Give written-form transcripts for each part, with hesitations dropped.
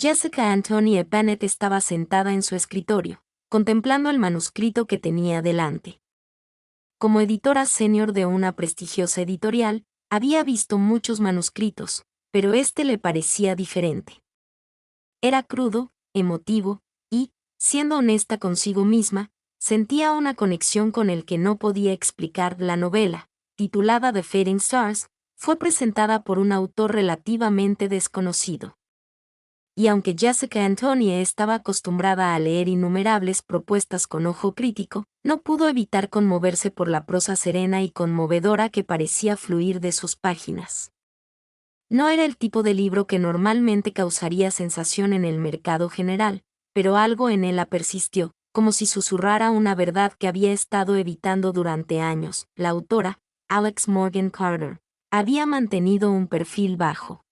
Jessica Antonia Bennett estaba sentada en su escritorio, contemplando el manuscrito que tenía delante. Como editora senior de una prestigiosa editorial, había visto muchos manuscritos, pero este le parecía diferente. Era crudo, emotivo, y, siendo honesta consigo misma, sentía una conexión con el que no podía explicar. La novela, titulada The Fading Stars, fue presentada por un autor relativamente desconocido. Y aunque Jessica Antonia estaba acostumbrada a leer innumerables propuestas con ojo crítico, no pudo evitar conmoverse por la prosa serena y conmovedora que parecía fluir de sus páginas. No era el tipo de libro que normalmente causaría sensación en el mercado general, pero algo en él la persistió, como si susurrara una verdad que había estado evitando durante años. La autora, Alex Morgan Carter, había mantenido un perfil bajo.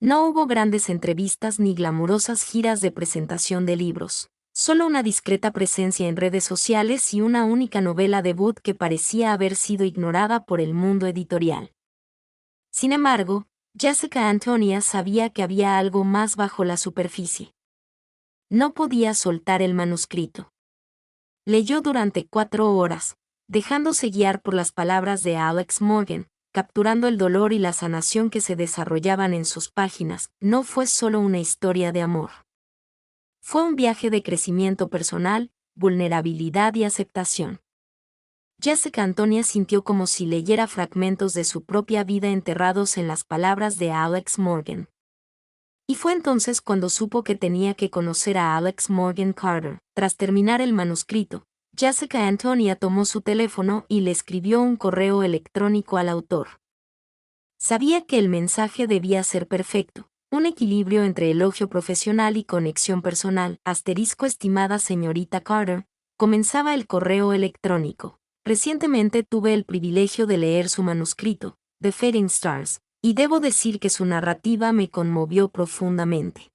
No hubo grandes entrevistas ni glamurosas giras de presentación de libros, solo una discreta presencia en redes sociales y una única novela debut que parecía haber sido ignorada por el mundo editorial. Sin embargo, Jessica Antonia sabía que había algo más bajo la superficie. No podía soltar el manuscrito. Leyó durante 4 horas, dejándose guiar por las palabras de Alex Morgan, capturando el dolor y la sanación que se desarrollaban en sus páginas. No fue solo una historia de amor. Fue un viaje de crecimiento personal, vulnerabilidad y aceptación. Jessica Antonia sintió como si leyera fragmentos de su propia vida enterrados en las palabras de Alex Morgan. Y fue entonces cuando supo que tenía que conocer a Alex Morgan Carter. Tras terminar el manuscrito, Jessica Antonia tomó su teléfono y le escribió un correo electrónico al autor. Sabía que el mensaje debía ser perfecto, un equilibrio entre elogio profesional y conexión personal. Estimada señorita Carter, comenzaba el correo electrónico. Recientemente tuve el privilegio de leer su manuscrito, The Fading Stars, y debo decir que su narrativa me conmovió profundamente.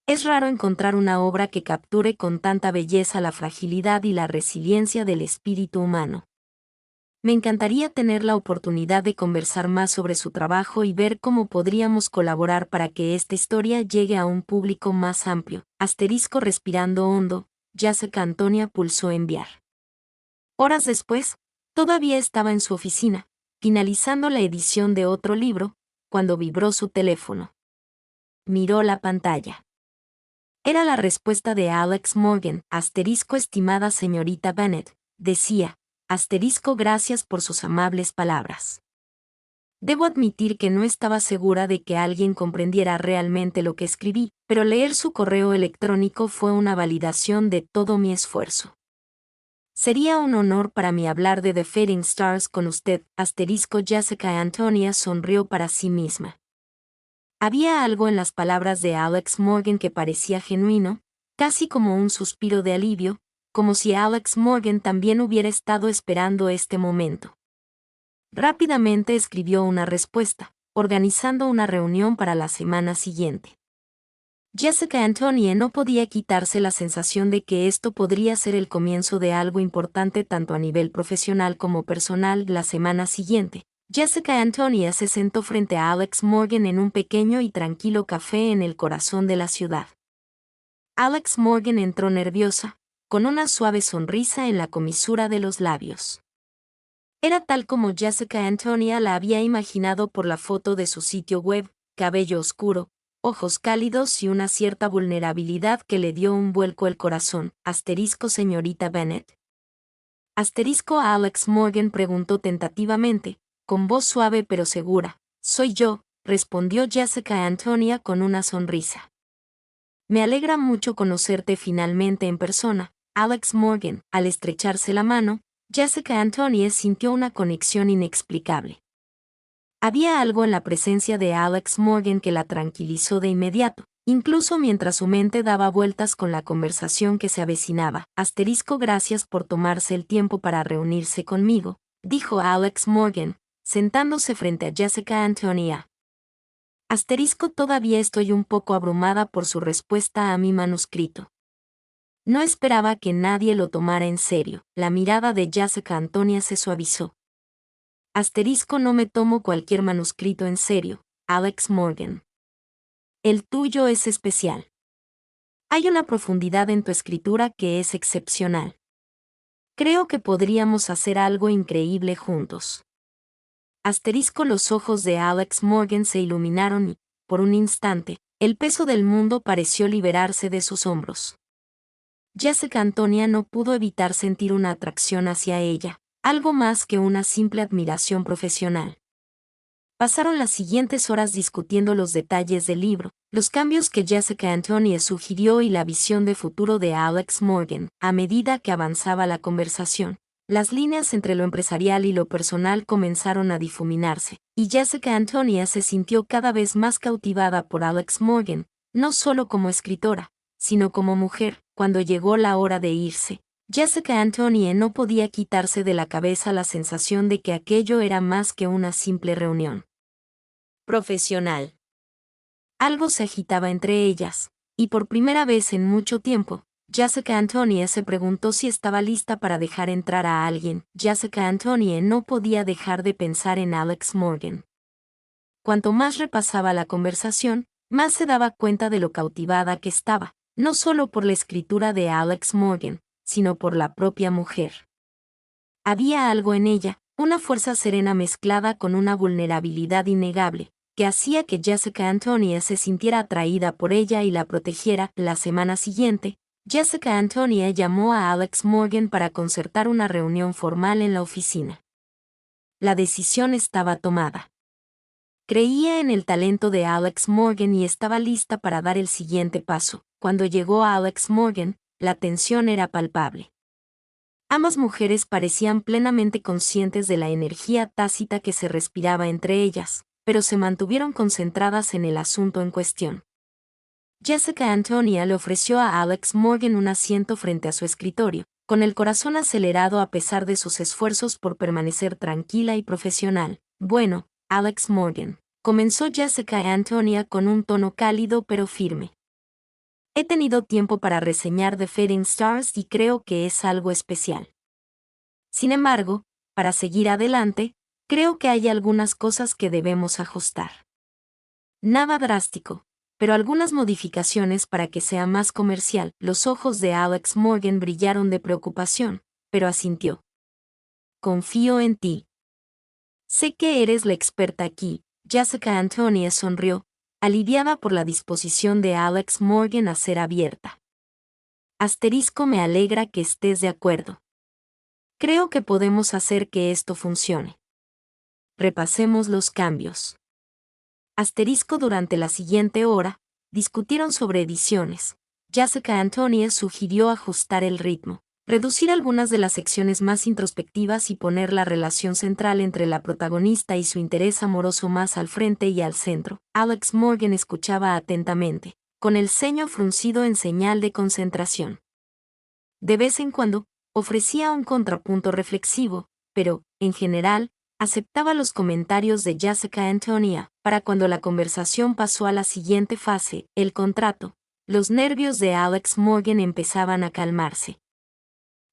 Es raro encontrar una obra que capture con tanta belleza la fragilidad y la resiliencia del espíritu humano. Me encantaría tener la oportunidad de conversar más sobre su trabajo y ver cómo podríamos colaborar para que esta historia llegue a un público más amplio. Respirando hondo, Jessica Antonia pulsó enviar. Horas después, todavía estaba en su oficina, finalizando la edición de otro libro, cuando vibró su teléfono. Miró la pantalla. Era la respuesta de Alex Morgan. Estimada señorita Bennett, decía, gracias por sus amables palabras. Debo admitir que no estaba segura de que alguien comprendiera realmente lo que escribí, pero leer su correo electrónico fue una validación de todo mi esfuerzo. Sería un honor para mí hablar de The Fading Stars con usted. Jessica Antonia sonrió para sí misma. Había algo en las palabras de Alex Morgan que parecía genuino, casi como un suspiro de alivio, como si Alex Morgan también hubiera estado esperando este momento. Rápidamente escribió una respuesta, organizando una reunión para la semana siguiente. Jessica Antonia no podía quitarse la sensación de que esto podría ser el comienzo de algo importante tanto a nivel profesional como personal. La semana siguiente, Jessica Antonia se sentó frente a Alex Morgan en un pequeño y tranquilo café en el corazón de la ciudad. Alex Morgan entró nerviosa, con una suave sonrisa en la comisura de los labios. Era tal como Jessica Antonia la había imaginado por la foto de su sitio web, cabello oscuro, ojos cálidos y una cierta vulnerabilidad que le dio un vuelco el corazón. Señorita Bennett. Alex Morgan preguntó tentativamente, con voz suave pero segura. Soy yo, respondió Jessica Antonia con una sonrisa. Me alegra mucho conocerte finalmente en persona, Alex Morgan. Al estrecharse la mano, Jessica Antonia sintió una conexión inexplicable. Había algo en la presencia de Alex Morgan que la tranquilizó de inmediato, incluso mientras su mente daba vueltas con la conversación que se avecinaba. Gracias por tomarse el tiempo para reunirse conmigo, dijo Alex Morgan, sentándose frente a Jessica Antonia. Todavía estoy un poco abrumada por su respuesta a mi manuscrito. No esperaba que nadie lo tomara en serio. La mirada de Jessica Antonia se suavizó. No me tomo cualquier manuscrito en serio, Alex Morgan. El tuyo es especial. Hay una profundidad en tu escritura que es excepcional. Creo que podríamos hacer algo increíble juntos. Los ojos de Alex Morgan se iluminaron y, por un instante, el peso del mundo pareció liberarse de sus hombros. Jessica Antonia no pudo evitar sentir una atracción hacia ella, algo más que una simple admiración profesional. Pasaron las siguientes horas discutiendo los detalles del libro, los cambios que Jessica Antonia sugirió y la visión de futuro de Alex Morgan. A medida que avanzaba la conversación, las líneas entre lo empresarial y lo personal comenzaron a difuminarse, y Jessica Antonia se sintió cada vez más cautivada por Alex Morgan, no solo como escritora, sino como mujer. Cuando llegó la hora de irse, Jessica Antonia no podía quitarse de la cabeza la sensación de que aquello era más que una simple reunión profesional. Algo se agitaba entre ellas, y por primera vez en mucho tiempo, Jessica Antonia se preguntó si estaba lista para dejar entrar a alguien. Jessica Antonia no podía dejar de pensar en Alex Morgan. Cuanto más repasaba la conversación, más se daba cuenta de lo cautivada que estaba, no solo por la escritura de Alex Morgan, sino por la propia mujer. Había algo en ella, una fuerza serena mezclada con una vulnerabilidad innegable, que hacía que Jessica Antonia se sintiera atraída por ella y la protegiera. La semana siguiente, Jessica Antonia llamó a Alex Morgan para concertar una reunión formal en la oficina. La decisión estaba tomada. Creía en el talento de Alex Morgan y estaba lista para dar el siguiente paso. Cuando llegó a Alex Morgan, la tensión era palpable. Ambas mujeres parecían plenamente conscientes de la energía tácita que se respiraba entre ellas, pero se mantuvieron concentradas en el asunto en cuestión. Jessica Antonia le ofreció a Alex Morgan un asiento frente a su escritorio, con el corazón acelerado a pesar de sus esfuerzos por permanecer tranquila y profesional. Bueno, Alex Morgan, comenzó Jessica Antonia con un tono cálido pero firme. He tenido tiempo para reseñar The Fading Stars y creo que es algo especial. Sin embargo, para seguir adelante, creo que hay algunas cosas que debemos ajustar. Nada drástico, pero algunas modificaciones para que sea más comercial. Los ojos de Alex Morgan brillaron de preocupación, pero asintió. Confío en ti. Sé que eres la experta aquí. Jessica Antonia sonrió, aliviada por la disposición de Alex Morgan a ser abierta. Me alegra que estés de acuerdo. Creo que podemos hacer que esto funcione. Repasemos los cambios. Durante la siguiente hora, discutieron sobre ediciones. Jessica Antonia sugirió ajustar el ritmo, reducir algunas de las secciones más introspectivas y poner la relación central entre la protagonista y su interés amoroso más al frente y al centro. Alex Morgan escuchaba atentamente, con el ceño fruncido en señal de concentración. De vez en cuando, ofrecía un contrapunto reflexivo, pero, en general, aceptaba los comentarios de Jessica Antonia. Para cuando la conversación pasó a la siguiente fase, el contrato, los nervios de Alex Morgan empezaban a calmarse.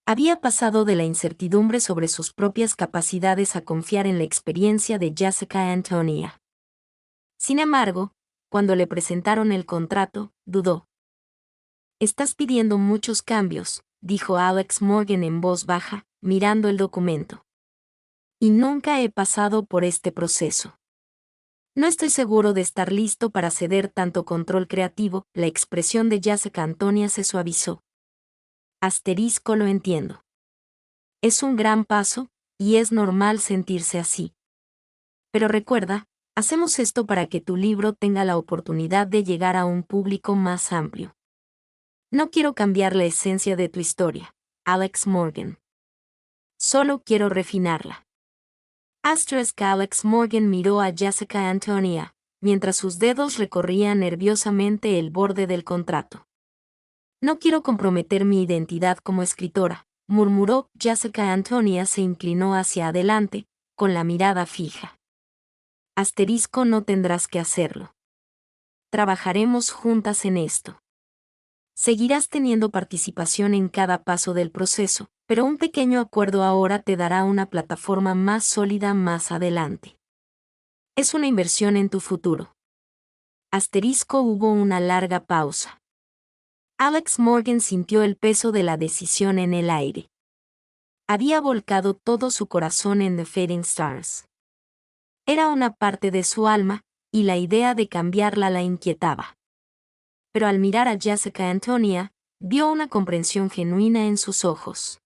Había pasado de la incertidumbre sobre sus propias capacidades a confiar en la experiencia de Jessica Antonia. Sin embargo, cuando le presentaron el contrato, dudó. «Estás pidiendo muchos cambios», dijo Alex Morgan en voz baja, mirando el documento. «Y nunca he pasado por este proceso. No estoy seguro de estar listo para ceder tanto control creativo». La expresión de Jessica Antonia se suavizó. Lo entiendo. Es un gran paso, y es normal sentirse así. Pero recuerda, hacemos esto para que tu libro tenga la oportunidad de llegar a un público más amplio. No quiero cambiar la esencia de tu historia, Alex Morgan. Solo quiero refinarla. Alex Morgan miró a Jessica Antonia, mientras sus dedos recorrían nerviosamente el borde del contrato. «No quiero comprometer mi identidad como escritora», murmuró. Jessica Antonia se inclinó hacia adelante, con la mirada fija. «No tendrás que hacerlo. Trabajaremos juntas en esto. Seguirás teniendo participación en cada paso del proceso, pero un pequeño acuerdo ahora te dará una plataforma más sólida más adelante. Es una inversión en tu futuro». Hubo una larga pausa. Alex Morgan sintió el peso de la decisión en el aire. Había volcado todo su corazón en The Fading Stars. Era una parte de su alma, y la idea de cambiarla la inquietaba. Pero al mirar a Jessica Antonia, vio una comprensión genuina en sus ojos.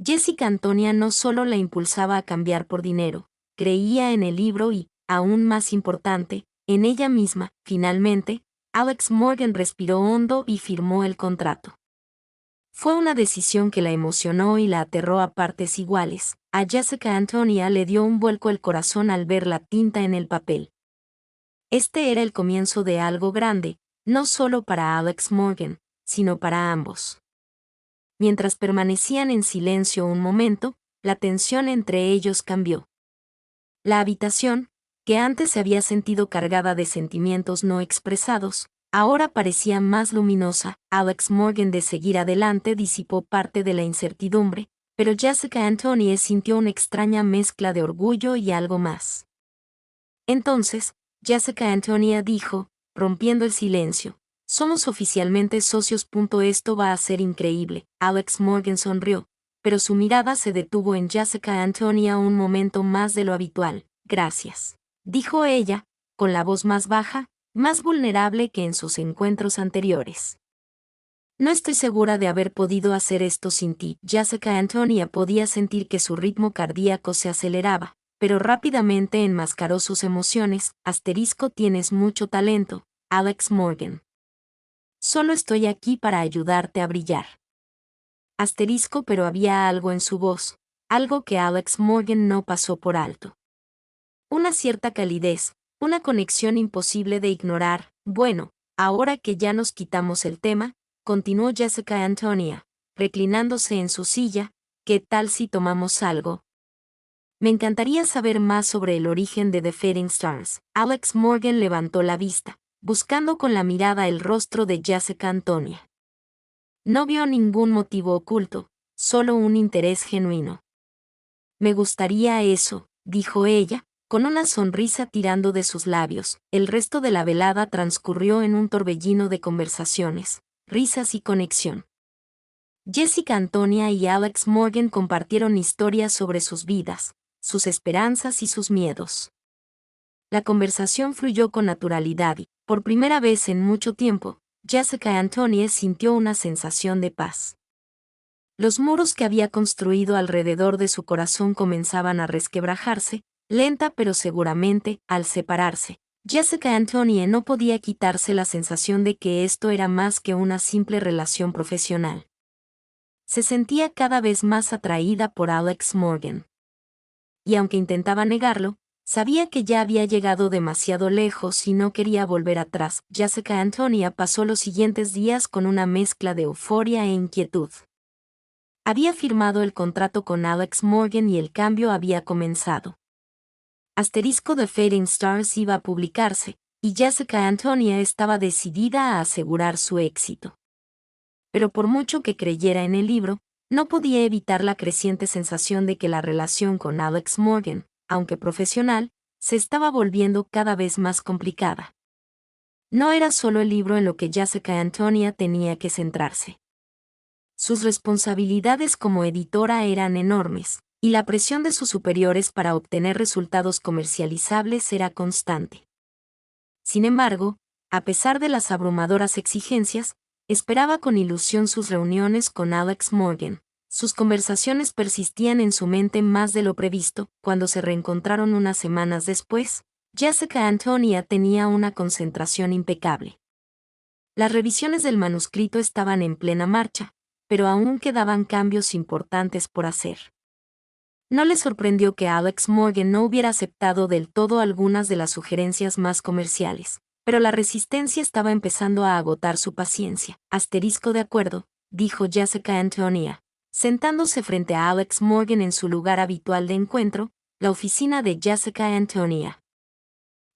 Jessica Antonia no solo la impulsaba a cambiar por dinero, creía en el libro y, aún más importante, en ella misma. Finalmente, Alex Morgan respiró hondo y firmó el contrato. Fue una decisión que la emocionó y la aterró a partes iguales. A Jessica Antonia le dio un vuelco el corazón al ver la tinta en el papel. Este era el comienzo de algo grande, no solo para Alex Morgan, sino para ambos. Mientras permanecían en silencio un momento, la tensión entre ellos cambió. La habitación, que antes se había sentido cargada de sentimientos no expresados, ahora parecía más luminosa. Alex Morgan, de seguir adelante, disipó parte de la incertidumbre, pero Jessica Antonia sintió una extraña mezcla de orgullo y algo más. Entonces, Jessica Antonia dijo, rompiendo el silencio: somos oficialmente socios. Esto va a ser increíble. Alex Morgan sonrió, pero su mirada se detuvo en Jessica Antonia un momento más de lo habitual. Gracias, dijo ella, con la voz más baja, más vulnerable que en sus encuentros anteriores. No estoy segura de haber podido hacer esto sin ti. Jessica Antonia podía sentir que su ritmo cardíaco se aceleraba, pero rápidamente enmascaró sus emociones. Tienes mucho talento, Alex Morgan. Solo estoy aquí para ayudarte a brillar. Pero había algo en su voz, algo que Alex Morgan no pasó por alto. Una cierta calidez, una conexión imposible de ignorar. Bueno, ahora que ya nos quitamos el tema, continuó Jessica Antonia, reclinándose en su silla, ¿qué tal si tomamos algo? Me encantaría saber más sobre el origen de The Fading Stars. Alex Morgan levantó la vista, buscando con la mirada el rostro de Jessica Antonia. No vio ningún motivo oculto, solo un interés genuino. Me gustaría eso, dijo ella, con una sonrisa tirando de sus labios. El resto de la velada transcurrió en un torbellino de conversaciones, risas y conexión. Jessica Antonia y Alex Morgan compartieron historias sobre sus vidas, sus esperanzas y sus miedos. La conversación fluyó con naturalidad y, por primera vez en mucho tiempo, Jessica Antonia sintió una sensación de paz. Los muros que había construido alrededor de su corazón comenzaban a resquebrajarse, lenta pero seguramente. Al separarse, Jessica Antonia no podía quitarse la sensación de que esto era más que una simple relación profesional. Se sentía cada vez más atraída por Alex Morgan. Y aunque intentaba negarlo, sabía que ya había llegado demasiado lejos y no quería volver atrás. Jessica Antonia pasó los siguientes días con una mezcla de euforia e inquietud. Había firmado el contrato con Alex Morgan y el cambio había comenzado. The Fading Stars iba a publicarse, y Jessica Antonia estaba decidida a asegurar su éxito. Pero por mucho que creyera en el libro, no podía evitar la creciente sensación de que la relación con Alex Morgan, aunque profesional, se estaba volviendo cada vez más complicada. No era solo el libro en lo que Jessica Antonia tenía que centrarse. Sus responsabilidades como editora eran enormes, y la presión de sus superiores para obtener resultados comercializables era constante. Sin embargo, a pesar de las abrumadoras exigencias, esperaba con ilusión sus reuniones con Alex Morgan. Sus conversaciones persistían en su mente más de lo previsto. Cuando se reencontraron unas semanas después, Jessica Antonia tenía una concentración impecable. Las revisiones del manuscrito estaban en plena marcha, pero aún quedaban cambios importantes por hacer. No le sorprendió que Alex Morgan no hubiera aceptado del todo algunas de las sugerencias más comerciales, pero la resistencia estaba empezando a agotar su paciencia. De acuerdo, dijo Jessica Antonia, sentándose frente a Alex Morgan en su lugar habitual de encuentro, la oficina de Jessica Antonia.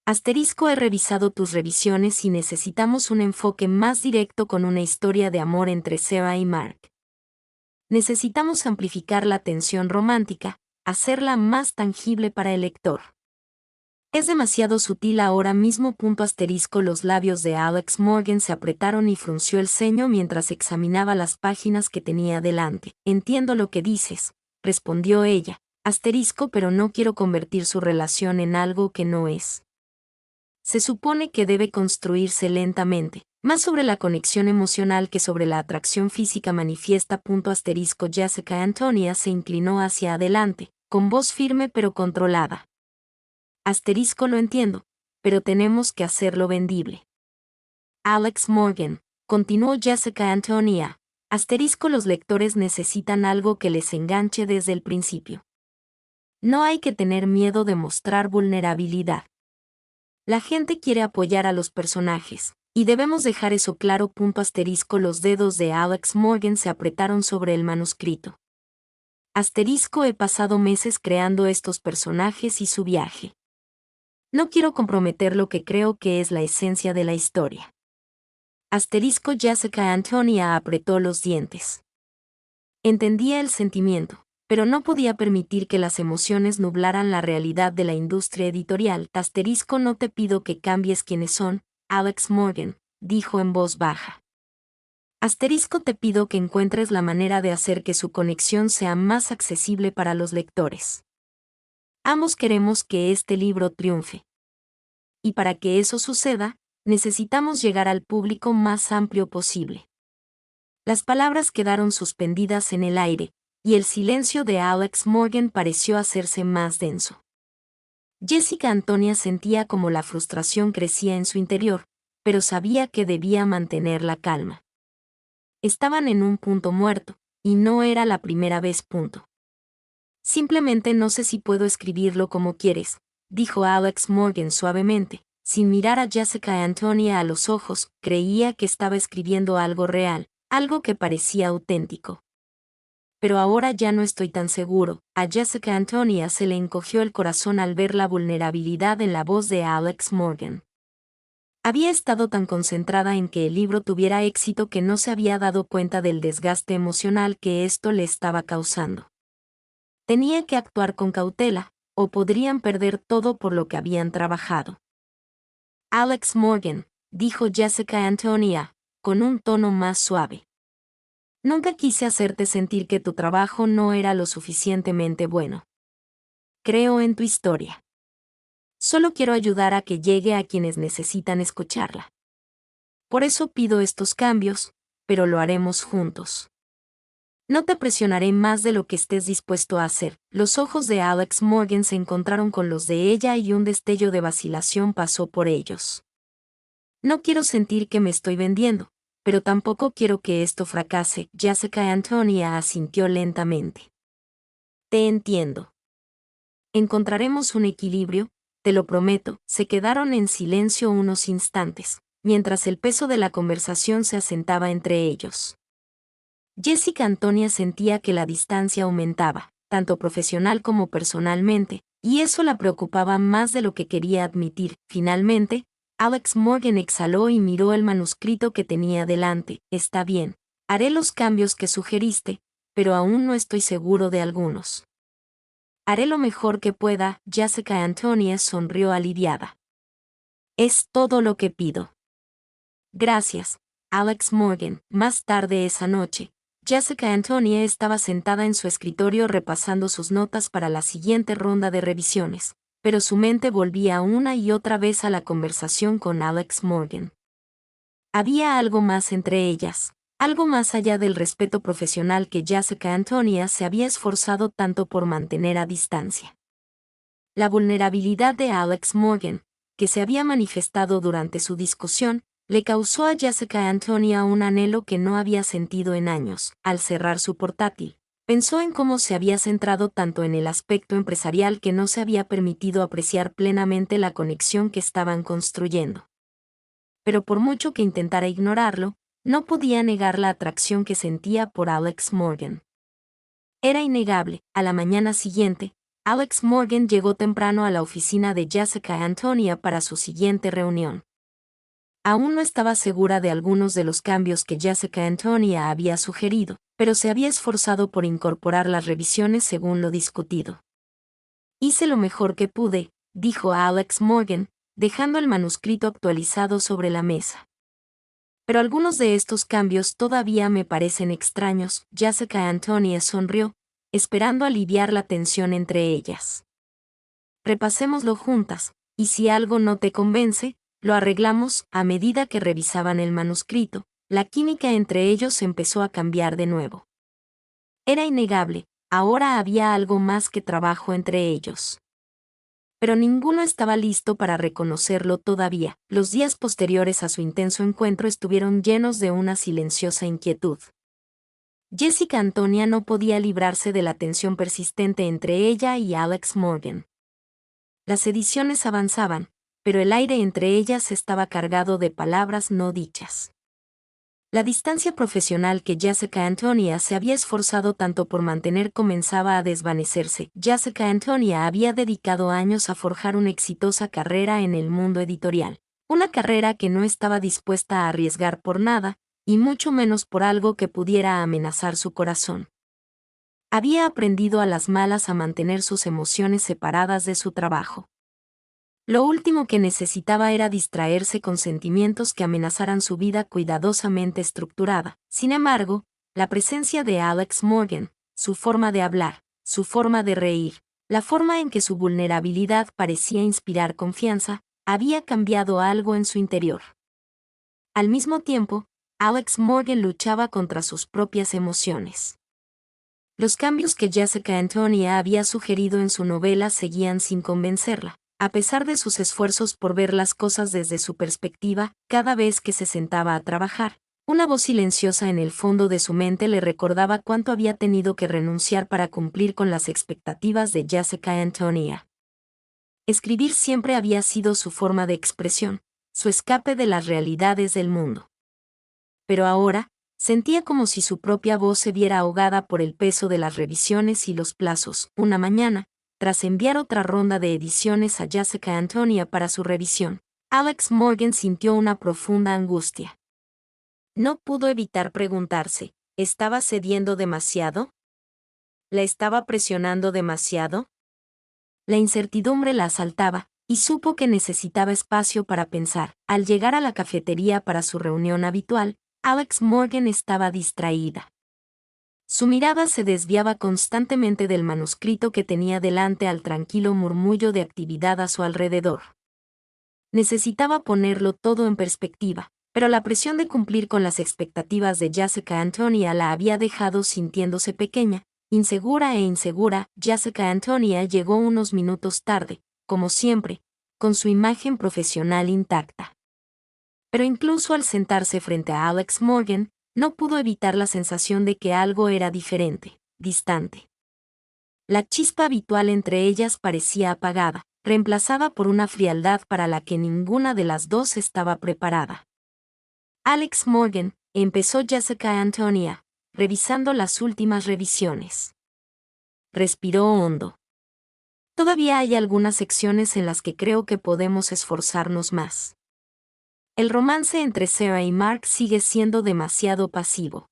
He revisado tus revisiones y necesitamos un enfoque más directo con una historia de amor entre Sarah y Mark. Necesitamos amplificar la tensión romántica, hacerla más tangible para el lector. Es demasiado sutil ahora mismo. Los labios de Alex Morgan se apretaron y frunció el ceño mientras examinaba las páginas que tenía delante. Entiendo lo que dices, respondió ella. Pero no quiero convertir su relación en algo que no es. Se supone que debe construirse lentamente, más sobre la conexión emocional que sobre la atracción física manifiesta. Jessica Antonia se inclinó hacia adelante, con voz firme pero controlada. Lo entiendo, pero tenemos que hacerlo vendible. Alex Morgan, continuó Jessica Antonia. Los lectores necesitan algo que les enganche desde el principio. No hay que tener miedo de mostrar vulnerabilidad. La gente quiere apoyar a los personajes, y debemos dejar eso claro. Los dedos de Alex Morgan se apretaron sobre el manuscrito. He pasado meses creando estos personajes y su viaje. No quiero comprometer lo que creo que es la esencia de la historia. Jessica Antonia apretó los dientes. Entendía el sentimiento, pero no podía permitir que las emociones nublaran la realidad de la industria editorial. No te pido que cambies quiénes son, Alex Morgan, dijo en voz baja. Te pido que encuentres la manera de hacer que su conexión sea más accesible para los lectores. Ambos queremos que este libro triunfe. Y para que eso suceda, necesitamos llegar al público más amplio posible. Las palabras quedaron suspendidas en el aire, y el silencio de Alex Morgan pareció hacerse más denso. Jessica Antonia sentía como la frustración crecía en su interior, pero sabía que debía mantener la calma. Estaban en un punto muerto, y no era la primera vez. Simplemente no sé si puedo escribirlo como quieres, dijo Alex Morgan suavemente, sin mirar a Jessica Antonia a los ojos. Creía que estaba escribiendo algo real, algo que parecía auténtico. Pero ahora ya no estoy tan seguro. A Jessica Antonia se le encogió el corazón al ver la vulnerabilidad en la voz de Alex Morgan. Había estado tan concentrada en que el libro tuviera éxito que no se había dado cuenta del desgaste emocional que esto le estaba causando. Tenía que actuar con cautela, o podrían perder todo por lo que habían trabajado. Alex Morgan, dijo Jessica Antonia, con un tono más suave. Nunca quise hacerte sentir que tu trabajo no era lo suficientemente bueno. Creo en tu historia. Solo quiero ayudar a que llegue a quienes necesitan escucharla. Por eso pido estos cambios, pero lo haremos juntos. No te presionaré más de lo que estés dispuesto a hacer. Los ojos de Alex Morgan se encontraron con los de ella y un destello de vacilación pasó por ellos. No quiero sentir que me estoy vendiendo, pero tampoco quiero que esto fracase. Jessica Antonia asintió lentamente. Te entiendo. Encontraremos un equilibrio, te lo prometo. Se quedaron en silencio unos instantes, mientras el peso de la conversación se asentaba entre ellos. Jessica Antonia sentía que la distancia aumentaba, tanto profesional como personalmente, y eso la preocupaba más de lo que quería admitir. Finalmente, Alex Morgan exhaló y miró el manuscrito que tenía delante. Está bien, haré los cambios que sugeriste, pero aún no estoy seguro de algunos. Haré lo mejor que pueda. Jessica Antonia sonrió aliviada. Es todo lo que pido. Gracias, Alex Morgan. Más tarde esa noche, Jessica Antonia estaba sentada en su escritorio repasando sus notas para la siguiente ronda de revisiones, pero su mente volvía una y otra vez a la conversación con Alex Morgan. Había algo más entre ellas, algo más allá del respeto profesional que Jessica Antonia se había esforzado tanto por mantener a distancia. La vulnerabilidad de Alex Morgan, que se había manifestado durante su discusión, le causó a Jessica Antonia un anhelo que no había sentido en años. Al cerrar su portátil, pensó en cómo se había centrado tanto en el aspecto empresarial que no se había permitido apreciar plenamente la conexión que estaban construyendo. Pero por mucho que intentara ignorarlo, no podía negar la atracción que sentía por Alex Morgan. Era innegable. A la mañana siguiente, Alex Morgan llegó temprano a la oficina de Jessica Antonia para su siguiente reunión. Aún no estaba segura de algunos de los cambios que Jessica Antonia había sugerido, pero se había esforzado por incorporar las revisiones según lo discutido. Hice lo mejor que pude, dijo Alex Morgan, dejando el manuscrito actualizado sobre la mesa. Pero algunos de estos cambios todavía me parecen extraños. Jessica Antonia sonrió, esperando aliviar la tensión entre ellas. Repasémoslo juntas, y si algo no te convence, lo arreglamos. A medida que revisaban el manuscrito, la química entre ellos empezó a cambiar de nuevo. Era innegable, ahora había algo más que trabajo entre ellos. Pero ninguno estaba listo para reconocerlo todavía. Los días posteriores a su intenso encuentro estuvieron llenos de una silenciosa inquietud. Jessica Antonia no podía librarse de la tensión persistente entre ella y Alex Morgan. Las ediciones avanzaban, pero el aire entre ellas estaba cargado de palabras no dichas. La distancia profesional que Jessica Antonia se había esforzado tanto por mantener comenzaba a desvanecerse. Jessica Antonia había dedicado años a forjar una exitosa carrera en el mundo editorial, una carrera que no estaba dispuesta a arriesgar por nada, y mucho menos por algo que pudiera amenazar su corazón. Había aprendido a las malas a mantener sus emociones separadas de su trabajo. Lo último que necesitaba era distraerse con sentimientos que amenazaran su vida cuidadosamente estructurada. Sin embargo, la presencia de Alex Morgan, su forma de hablar, su forma de reír, la forma en que su vulnerabilidad parecía inspirar confianza, había cambiado algo en su interior. Al mismo tiempo, Alex Morgan luchaba contra sus propias emociones. Los cambios que Jessica Antonia había sugerido en su novela seguían sin convencerla. A pesar de sus esfuerzos por ver las cosas desde su perspectiva, cada vez que se sentaba a trabajar, una voz silenciosa en el fondo de su mente le recordaba cuánto había tenido que renunciar para cumplir con las expectativas de Jessica Antonia. Escribir siempre había sido su forma de expresión, su escape de las realidades del mundo. Pero ahora, sentía como si su propia voz se viera ahogada por el peso de las revisiones y los plazos. Una mañana, tras enviar otra ronda de ediciones a Jessica Antonia para su revisión, Alex Morgan sintió una profunda angustia. No pudo evitar preguntarse, ¿estaba cediendo demasiado? ¿La estaba presionando demasiado? La incertidumbre la asaltaba, y supo que necesitaba espacio para pensar. Al llegar a la cafetería para su reunión habitual, Alex Morgan estaba distraída. Su mirada se desviaba constantemente del manuscrito que tenía delante al tranquilo murmullo de actividad a su alrededor. Necesitaba ponerlo todo en perspectiva, pero la presión de cumplir con las expectativas de Jessica Antonia la había dejado sintiéndose pequeña, insegura e insegura. Jessica Antonia llegó unos minutos tarde, como siempre, con su imagen profesional intacta. Pero incluso al sentarse frente a Alex Morgan, no pudo evitar la sensación de que algo era diferente, distante. La chispa habitual entre ellas parecía apagada, reemplazada por una frialdad para la que ninguna de las dos estaba preparada. Alex Morgan, empezó Jessica Antonia, revisando las últimas revisiones. Respiró hondo. Todavía hay algunas secciones en las que creo que podemos esforzarnos más. El romance entre Sarah y Mark sigue siendo demasiado pasivo.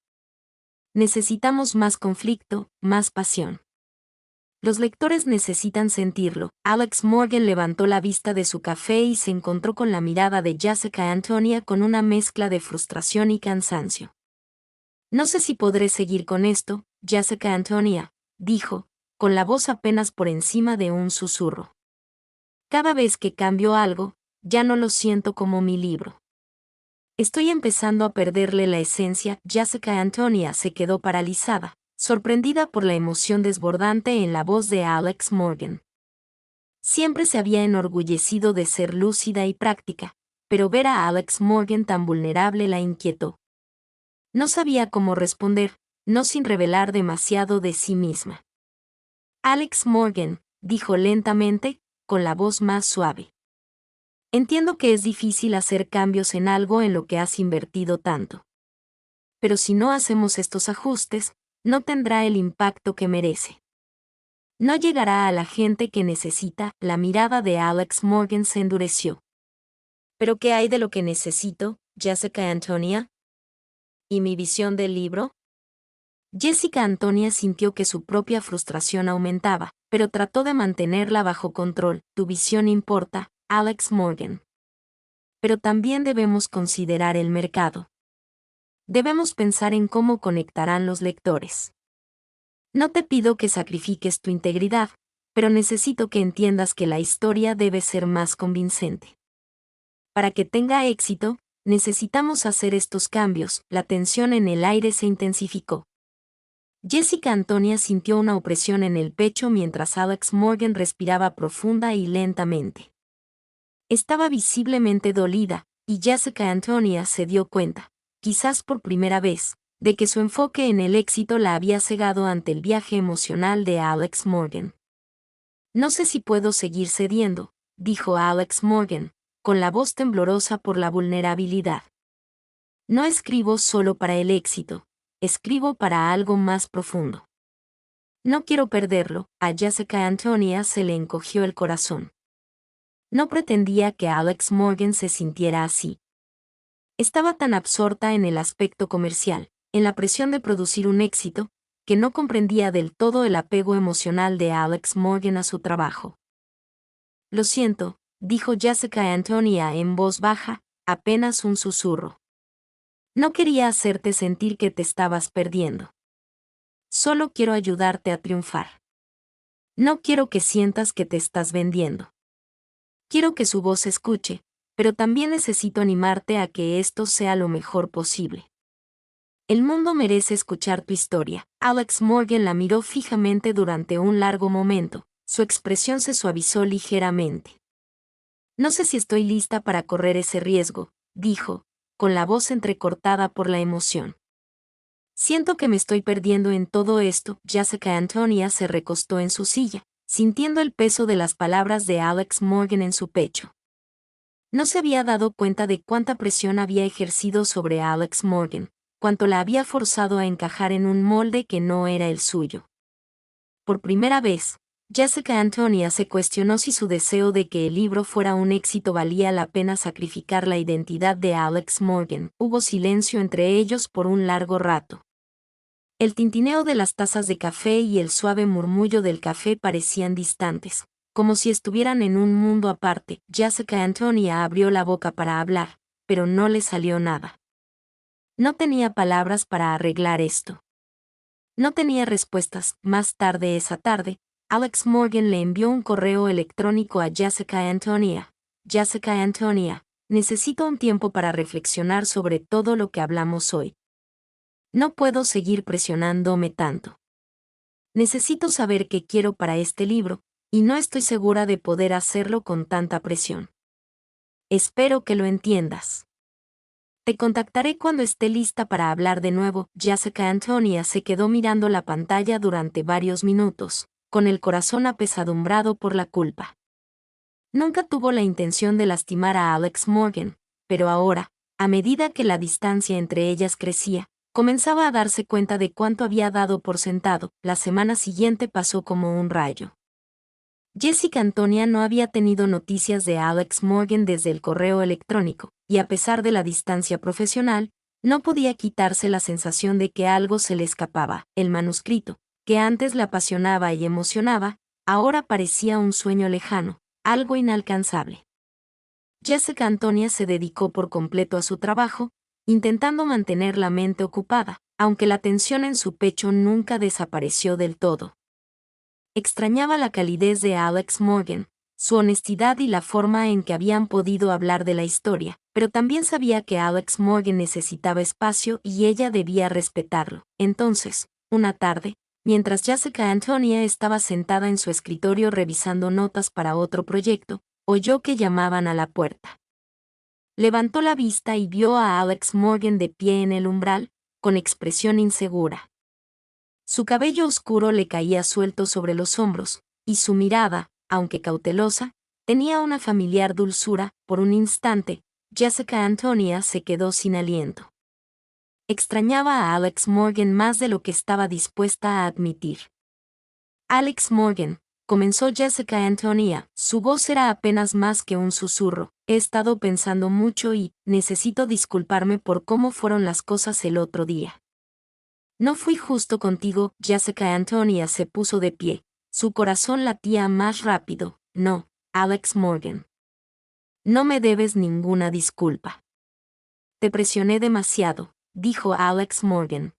Necesitamos más conflicto, más pasión. Los lectores necesitan sentirlo. Alex Morgan levantó la vista de su café y se encontró con la mirada de Jessica Antonia con una mezcla de frustración y cansancio. No sé si podré seguir con esto, Jessica Antonia, dijo, con la voz apenas por encima de un susurro. Cada vez que cambio algo, ya no lo siento como mi libro. Estoy empezando a perderle la esencia. Jessica Antonia se quedó paralizada, sorprendida por la emoción desbordante en la voz de Alex Morgan. Siempre se había enorgullecido de ser lúcida y práctica, pero ver a Alex Morgan tan vulnerable la inquietó. No sabía cómo responder, no sin revelar demasiado de sí misma. Alex Morgan, dijo lentamente, con la voz más suave. Entiendo que es difícil hacer cambios en algo en lo que has invertido tanto. Pero si no hacemos estos ajustes, no tendrá el impacto que merece. No llegará a la gente que necesita. La mirada de Alex Morgan se endureció. ¿Pero qué hay de lo que necesito, Jessica Antonia? ¿Y mi visión del libro? Jessica Antonia sintió que su propia frustración aumentaba, pero trató de mantenerla bajo control. Tu visión importa, Alex Morgan. Pero también debemos considerar el mercado. Debemos pensar en cómo conectarán los lectores. No te pido que sacrifiques tu integridad, pero necesito que entiendas que la historia debe ser más convincente. Para que tenga éxito, necesitamos hacer estos cambios. La tensión en el aire se intensificó. Jessica Antonia sintió una opresión en el pecho mientras Alex Morgan respiraba profunda y lentamente. Estaba visiblemente dolida, y Jessica Antonia se dio cuenta, quizás por primera vez, de que su enfoque en el éxito la había cegado ante el viaje emocional de Alex Morgan. No sé si puedo seguir cediendo, dijo Alex Morgan, con la voz temblorosa por la vulnerabilidad. No escribo solo para el éxito, escribo para algo más profundo. No quiero perderlo. A Jessica Antonia se le encogió el corazón. No pretendía que Alex Morgan se sintiera así. Estaba tan absorta en el aspecto comercial, en la presión de producir un éxito, que no comprendía del todo el apego emocional de Alex Morgan a su trabajo. Lo siento, dijo Jessica Antonia en voz baja, apenas un susurro. No quería hacerte sentir que te estabas perdiendo. Solo quiero ayudarte a triunfar. No quiero que sientas que te estás vendiendo. Quiero que su voz se escuche, pero también necesito animarte a que esto sea lo mejor posible. El mundo merece escuchar tu historia. Alex Morgan la miró fijamente durante un largo momento, su expresión se suavizó ligeramente. No sé si estoy lista para correr ese riesgo, dijo, con la voz entrecortada por la emoción. Siento que me estoy perdiendo en todo esto. Jessica Antonia se recostó en su silla, sintiendo el peso de las palabras de Alex Morgan en su pecho. No se había dado cuenta de cuánta presión había ejercido sobre Alex Morgan, cuánto la había forzado a encajar en un molde que no era el suyo. Por primera vez, Jessica Antonia se cuestionó si su deseo de que el libro fuera un éxito valía la pena sacrificar la identidad de Alex Morgan. Hubo silencio entre ellos por un largo rato. El tintineo de las tazas de café y el suave murmullo del café parecían distantes, como si estuvieran en un mundo aparte. Jessica Antonia abrió la boca para hablar, pero no le salió nada. No tenía palabras para arreglar esto. No tenía respuestas. Más tarde esa tarde, Alex Morgan le envió un correo electrónico a Jessica Antonia. Jessica Antonia, necesito un tiempo para reflexionar sobre todo lo que hablamos hoy. No puedo seguir presionándome tanto. Necesito saber qué quiero para este libro, y no estoy segura de poder hacerlo con tanta presión. Espero que lo entiendas. Te contactaré cuando esté lista para hablar de nuevo. Jessica Antonia se quedó mirando la pantalla durante varios minutos, con el corazón apesadumbrado por la culpa. Nunca tuvo la intención de lastimar a Alex Morgan, pero ahora, a medida que la distancia entre ellas crecía, comenzaba a darse cuenta de cuánto había dado por sentado. La semana siguiente pasó como un rayo. Jessica Antonia no había tenido noticias de Alex Morgan desde el correo electrónico, y a pesar de la distancia profesional, no podía quitarse la sensación de que algo se le escapaba. El manuscrito, que antes la apasionaba y emocionaba, ahora parecía un sueño lejano, algo inalcanzable. Jessica Antonia se dedicó por completo a su trabajo, intentando mantener la mente ocupada, aunque la tensión en su pecho nunca desapareció del todo. Extrañaba la calidez de Alex Morgan, su honestidad y la forma en que habían podido hablar de la historia, pero también sabía que Alex Morgan necesitaba espacio y ella debía respetarlo. Entonces, una tarde, mientras Jessica Antonia estaba sentada en su escritorio revisando notas para otro proyecto, oyó que llamaban a la puerta. Levantó la vista y vio a Alex Morgan de pie en el umbral, con expresión insegura. Su cabello oscuro le caía suelto sobre los hombros, y su mirada, aunque cautelosa, tenía una familiar dulzura. Por un instante, Jessica Antonia se quedó sin aliento. Extrañaba a Alex Morgan más de lo que estaba dispuesta a admitir. Alex Morgan, comenzó Jessica Antonia, su voz era apenas más que un susurro. He estado pensando mucho y necesito disculparme por cómo fueron las cosas el otro día. No fui justo contigo. Jessica Antonia se puso de pie. Su corazón latía más rápido. No, Alex Morgan. No me debes ninguna disculpa. Te presioné demasiado, dijo Alex Morgan.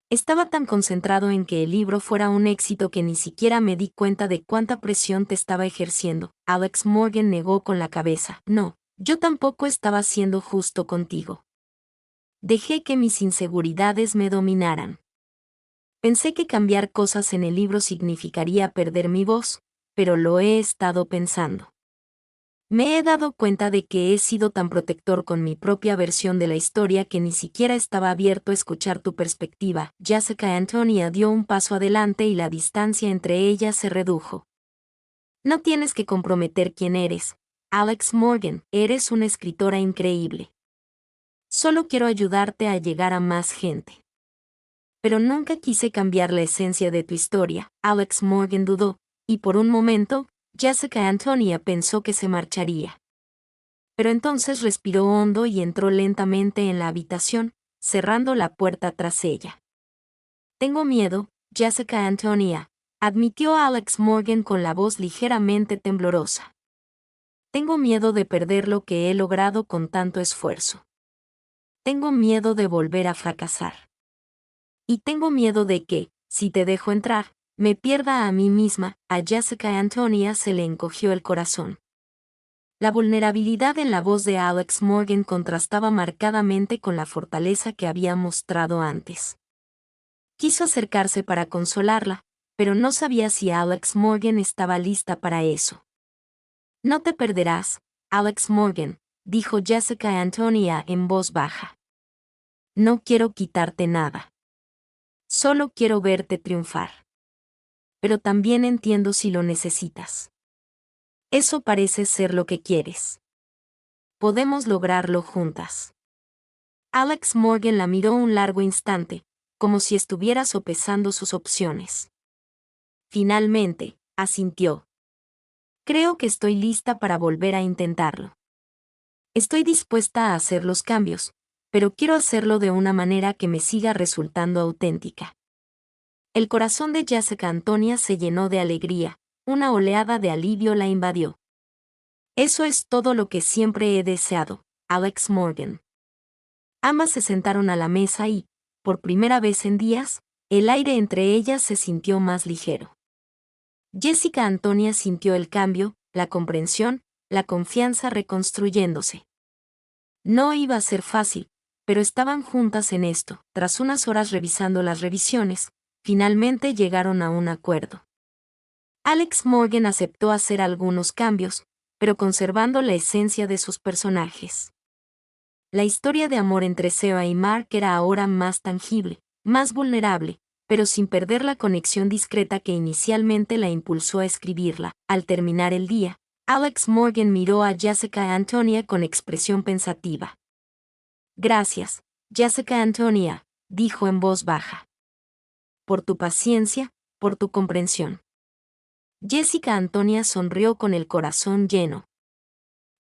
Estaba tan concentrado en que el libro fuera un éxito que ni siquiera me di cuenta de cuánta presión te estaba ejerciendo. Alex Morgan negó con la cabeza. No, yo tampoco estaba siendo justo contigo. Dejé que mis inseguridades me dominaran. Pensé que cambiar cosas en el libro significaría perder mi voz, pero lo he estado pensando. Me he dado cuenta de que he sido tan protector con mi propia versión de la historia que ni siquiera estaba abierto a escuchar tu perspectiva. Jessica Antonia dio un paso adelante y la distancia entre ellas se redujo. No tienes que comprometer quién eres, Alex Morgan. Eres una escritora increíble. Solo quiero ayudarte a llegar a más gente. Pero nunca quise cambiar la esencia de tu historia. Alex Morgan dudó, y por un momento, Jessica Antonia pensó que se marcharía. Pero entonces respiró hondo y entró lentamente en la habitación, cerrando la puerta tras ella. Tengo miedo, Jessica Antonia, admitió Alex Morgan con la voz ligeramente temblorosa. Tengo miedo de perder lo que he logrado con tanto esfuerzo. Tengo miedo de volver a fracasar. Y tengo miedo de que, si te dejo entrar, me pierda a mí misma. A Jessica Antonia se le encogió el corazón. La vulnerabilidad en la voz de Alex Morgan contrastaba marcadamente con la fortaleza que había mostrado antes. Quiso acercarse para consolarla, pero no sabía si Alex Morgan estaba lista para eso. No te perderás, Alex Morgan, dijo Jessica Antonia en voz baja. No quiero quitarte nada. Solo quiero verte triunfar. Pero también entiendo si lo necesitas. Eso parece ser lo que quieres. Podemos lograrlo juntas. Alex Morgan la miró un largo instante, como si estuviera sopesando sus opciones. Finalmente, asintió. Creo que estoy lista para volver a intentarlo. Estoy dispuesta a hacer los cambios, pero quiero hacerlo de una manera que me siga resultando auténtica. El corazón de Jessica Antonia se llenó de alegría, una oleada de alivio la invadió. Eso es todo lo que siempre he deseado, Alex Morgan. Ambas se sentaron a la mesa y, por primera vez en días, el aire entre ellas se sintió más ligero. Jessica Antonia sintió el cambio, la comprensión, la confianza reconstruyéndose. No iba a ser fácil, pero estaban juntas en esto. Tras unas horas revisando las revisiones, finalmente llegaron a un acuerdo. Alex Morgan aceptó hacer algunos cambios, pero conservando la esencia de sus personajes. La historia de amor entre Sarah y Mark era ahora más tangible, más vulnerable, pero sin perder la conexión discreta que inicialmente la impulsó a escribirla. Al terminar el día, Alex Morgan miró a Jessica Antonia con expresión pensativa. Gracias, Jessica Antonia, dijo en voz baja. Por tu paciencia, por tu comprensión. Jessica Antonia sonrió con el corazón lleno.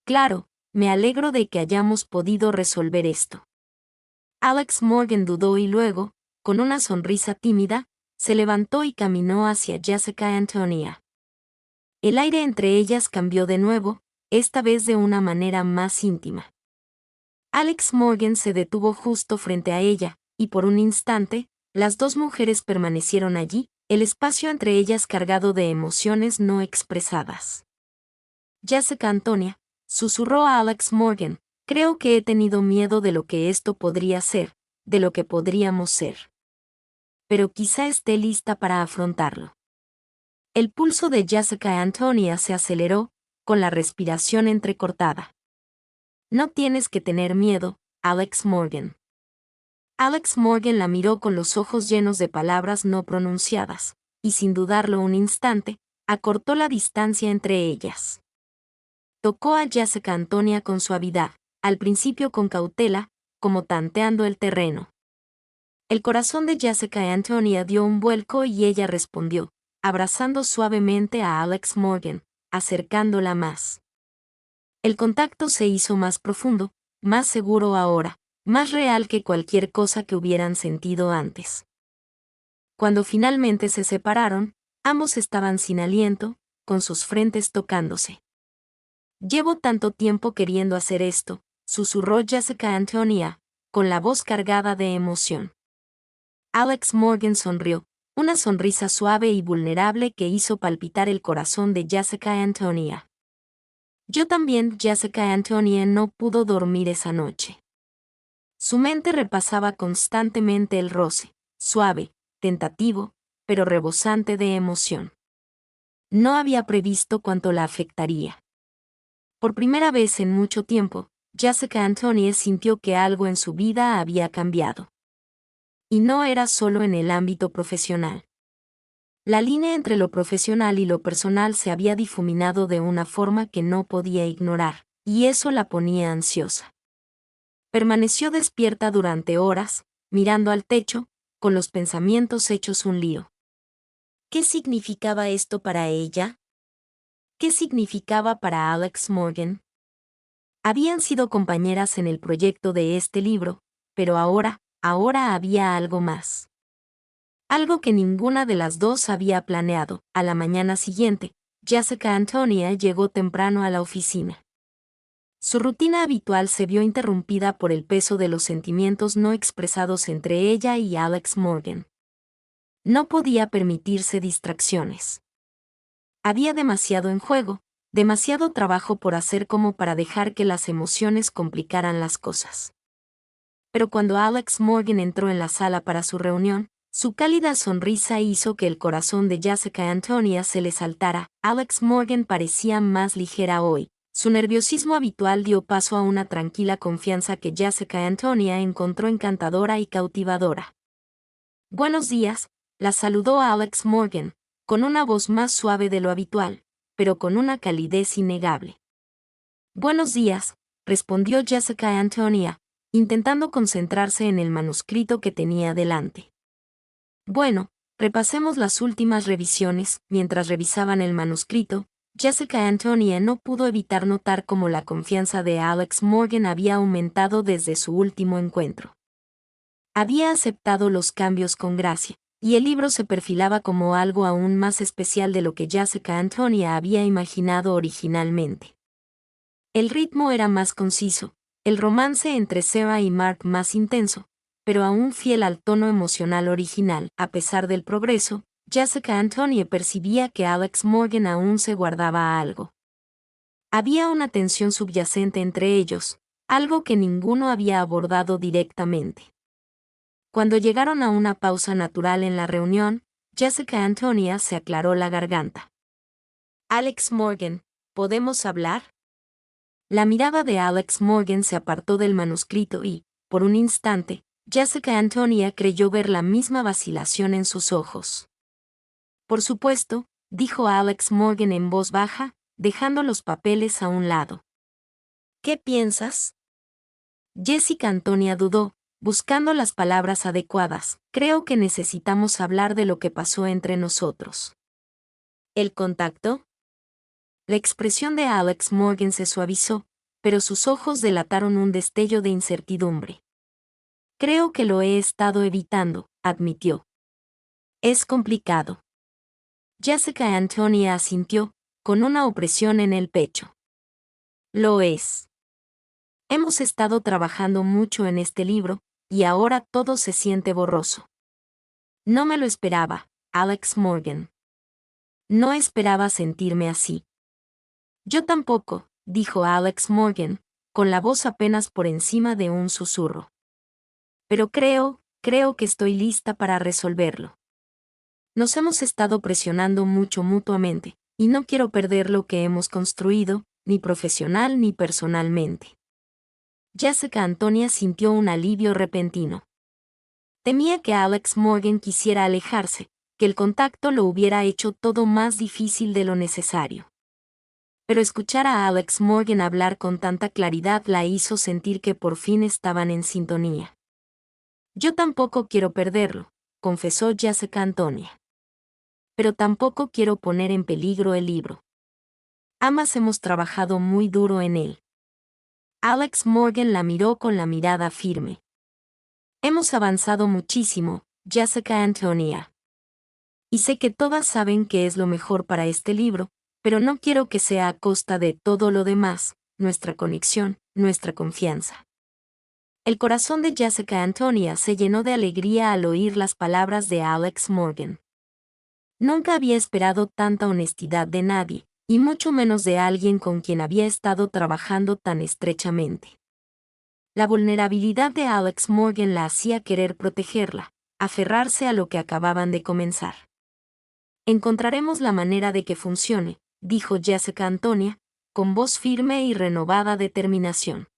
Claro, me alegro de que hayamos podido resolver esto. Alex Morgan dudó y luego, con una sonrisa tímida, se levantó y caminó hacia Jessica Antonia. El aire entre ellas cambió de nuevo, esta vez de una manera más íntima. Alex Morgan se detuvo justo frente a ella, y por un instante, las dos mujeres permanecieron allí, el espacio entre ellas cargado de emociones no expresadas. Jessica Antonia, susurró a Alex Morgan, creo que he tenido miedo de lo que esto podría ser, de lo que podríamos ser. Pero quizá esté lista para afrontarlo. El pulso de Jessica Antonia se aceleró, con la respiración entrecortada. No tienes que tener miedo, Alex Morgan. Alex Morgan la miró con los ojos llenos de palabras no pronunciadas, y sin dudarlo un instante, acortó la distancia entre ellas. Tocó a Jessica Antonia con suavidad, al principio con cautela, como tanteando el terreno. El corazón de Jessica Antonia dio un vuelco y ella respondió, abrazando suavemente a Alex Morgan, acercándola más. El contacto se hizo más profundo, más seguro ahora, más real que cualquier cosa que hubieran sentido antes. Cuando finalmente se separaron, ambos estaban sin aliento, con sus frentes tocándose. «Llevo tanto tiempo queriendo hacer esto», susurró Jessica Antonia, con la voz cargada de emoción. Alex Morgan sonrió, una sonrisa suave y vulnerable que hizo palpitar el corazón de Jessica Antonia. Yo también. Jessica Antonia no pudo dormir esa noche. Su mente repasaba constantemente el roce, suave, tentativo, pero rebosante de emoción. No había previsto cuánto la afectaría. Por primera vez en mucho tiempo, Jessica Antonia sintió que algo en su vida había cambiado. Y no era solo en el ámbito profesional. La línea entre lo profesional y lo personal se había difuminado de una forma que no podía ignorar, y eso la ponía ansiosa. Permaneció despierta durante horas, mirando al techo, con los pensamientos hechos un lío. ¿Qué significaba esto para ella? ¿Qué significaba para Alex Morgan? Habían sido compañeras en el proyecto de este libro, pero ahora había algo más. Algo que ninguna de las dos había planeado. A la mañana siguiente, Jessica Antonia llegó temprano a la oficina. Su rutina habitual se vio interrumpida por el peso de los sentimientos no expresados entre ella y Alex Morgan. No podía permitirse distracciones. Había demasiado en juego, demasiado trabajo por hacer como para dejar que las emociones complicaran las cosas. Pero cuando Alex Morgan entró en la sala para su reunión, su cálida sonrisa hizo que el corazón de Jessica Antonia se le saltara. Alex Morgan parecía más ligera hoy. Su nerviosismo habitual dio paso a una tranquila confianza que Jessica Antonia encontró encantadora y cautivadora. «Buenos días», la saludó Alex Morgan, con una voz más suave de lo habitual, pero con una calidez innegable. «Buenos días», respondió Jessica Antonia, intentando concentrarse en el manuscrito que tenía delante. «Bueno, repasemos las últimas revisiones». Mientras revisaban el manuscrito, Jessica Antonia no pudo evitar notar cómo la confianza de Alex Morgan había aumentado desde su último encuentro. Había aceptado los cambios con gracia, y el libro se perfilaba como algo aún más especial de lo que Jessica Antonia había imaginado originalmente. El ritmo era más conciso, el romance entre Sarah y Mark más intenso, pero aún fiel al tono emocional original. A pesar del progreso, Jessica Antonia percibía que Alex Morgan aún se guardaba algo. Había una tensión subyacente entre ellos, algo que ninguno había abordado directamente. Cuando llegaron a una pausa natural en la reunión, Jessica Antonia se aclaró la garganta. «Alex Morgan, ¿podemos hablar?» La mirada de Alex Morgan se apartó del manuscrito y, por un instante, Jessica Antonia creyó ver la misma vacilación en sus ojos. «Por supuesto», dijo Alex Morgan en voz baja, dejando los papeles a un lado. «¿Qué piensas?» Jessica Antonia dudó, buscando las palabras adecuadas. «Creo que necesitamos hablar de lo que pasó entre nosotros». «¿El contacto?» La expresión de Alex Morgan se suavizó, pero sus ojos delataron un destello de incertidumbre. «Creo que lo he estado evitando», admitió. «Es complicado». Jessica Antonia asintió, con una opresión en el pecho. «Lo es. Hemos estado trabajando mucho en este libro, y ahora todo se siente borroso». «No me lo esperaba, Alex Morgan. No esperaba sentirme así». «Yo tampoco», dijo Alex Morgan, con la voz apenas por encima de un susurro. «Pero creo que estoy lista para resolverlo. Nos hemos estado presionando mucho mutuamente, y no quiero perder lo que hemos construido, ni profesional ni personalmente». Jessica Antonia sintió un alivio repentino. Temía que Alex Morgan quisiera alejarse, que el contacto lo hubiera hecho todo más difícil de lo necesario. Pero escuchar a Alex Morgan hablar con tanta claridad la hizo sentir que por fin estaban en sintonía. «Yo tampoco quiero perderlo», confesó Jessica Antonia. «Pero tampoco quiero poner en peligro el libro. Ambas hemos trabajado muy duro en él». Alex Morgan la miró con la mirada firme. Hemos avanzado muchísimo, Jessica Antonia. Y sé que todas saben que es lo mejor para este libro, pero no quiero que sea a costa de todo lo demás, nuestra conexión, nuestra confianza. El corazón de Jessica Antonia se llenó de alegría al oír las palabras de Alex Morgan. Nunca había esperado tanta honestidad de nadie, y mucho menos de alguien con quien había estado trabajando tan estrechamente. La vulnerabilidad de Alex Morgan la hacía querer protegerla, aferrarse a lo que acababan de comenzar. Encontraremos la manera de que funcione, dijo Jessica Antonia, con voz firme y renovada determinación.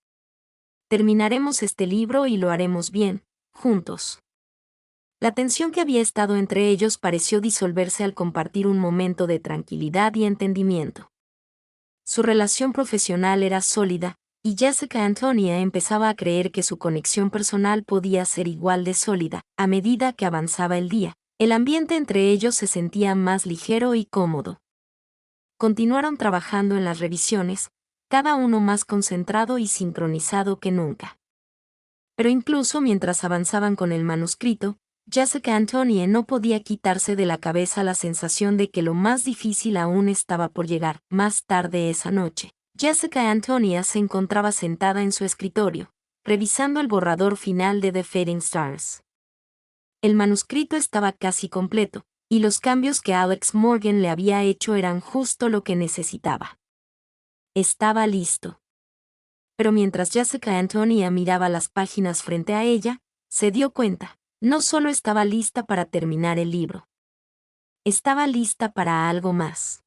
Terminaremos este libro y lo haremos bien, juntos. La tensión que había estado entre ellos pareció disolverse al compartir un momento de tranquilidad y entendimiento. Su relación profesional era sólida, y Jessica Antonia empezaba a creer que su conexión personal podía ser igual de sólida. A medida que avanzaba el día, el ambiente entre ellos se sentía más ligero y cómodo. Continuaron trabajando en las revisiones, cada uno más concentrado y sincronizado que nunca. Pero incluso mientras avanzaban con el manuscrito, Jessica Antonia no podía quitarse de la cabeza la sensación de que lo más difícil aún estaba por llegar. Más tarde esa noche, Jessica Antonia se encontraba sentada en su escritorio, revisando el borrador final de The Fading Stars. El manuscrito estaba casi completo, y los cambios que Alex Morgan le había hecho eran justo lo que necesitaba. Estaba listo. Pero mientras Jessica Antonia miraba las páginas frente a ella, se dio cuenta. No solo estaba lista para terminar el libro. Estaba lista para algo más.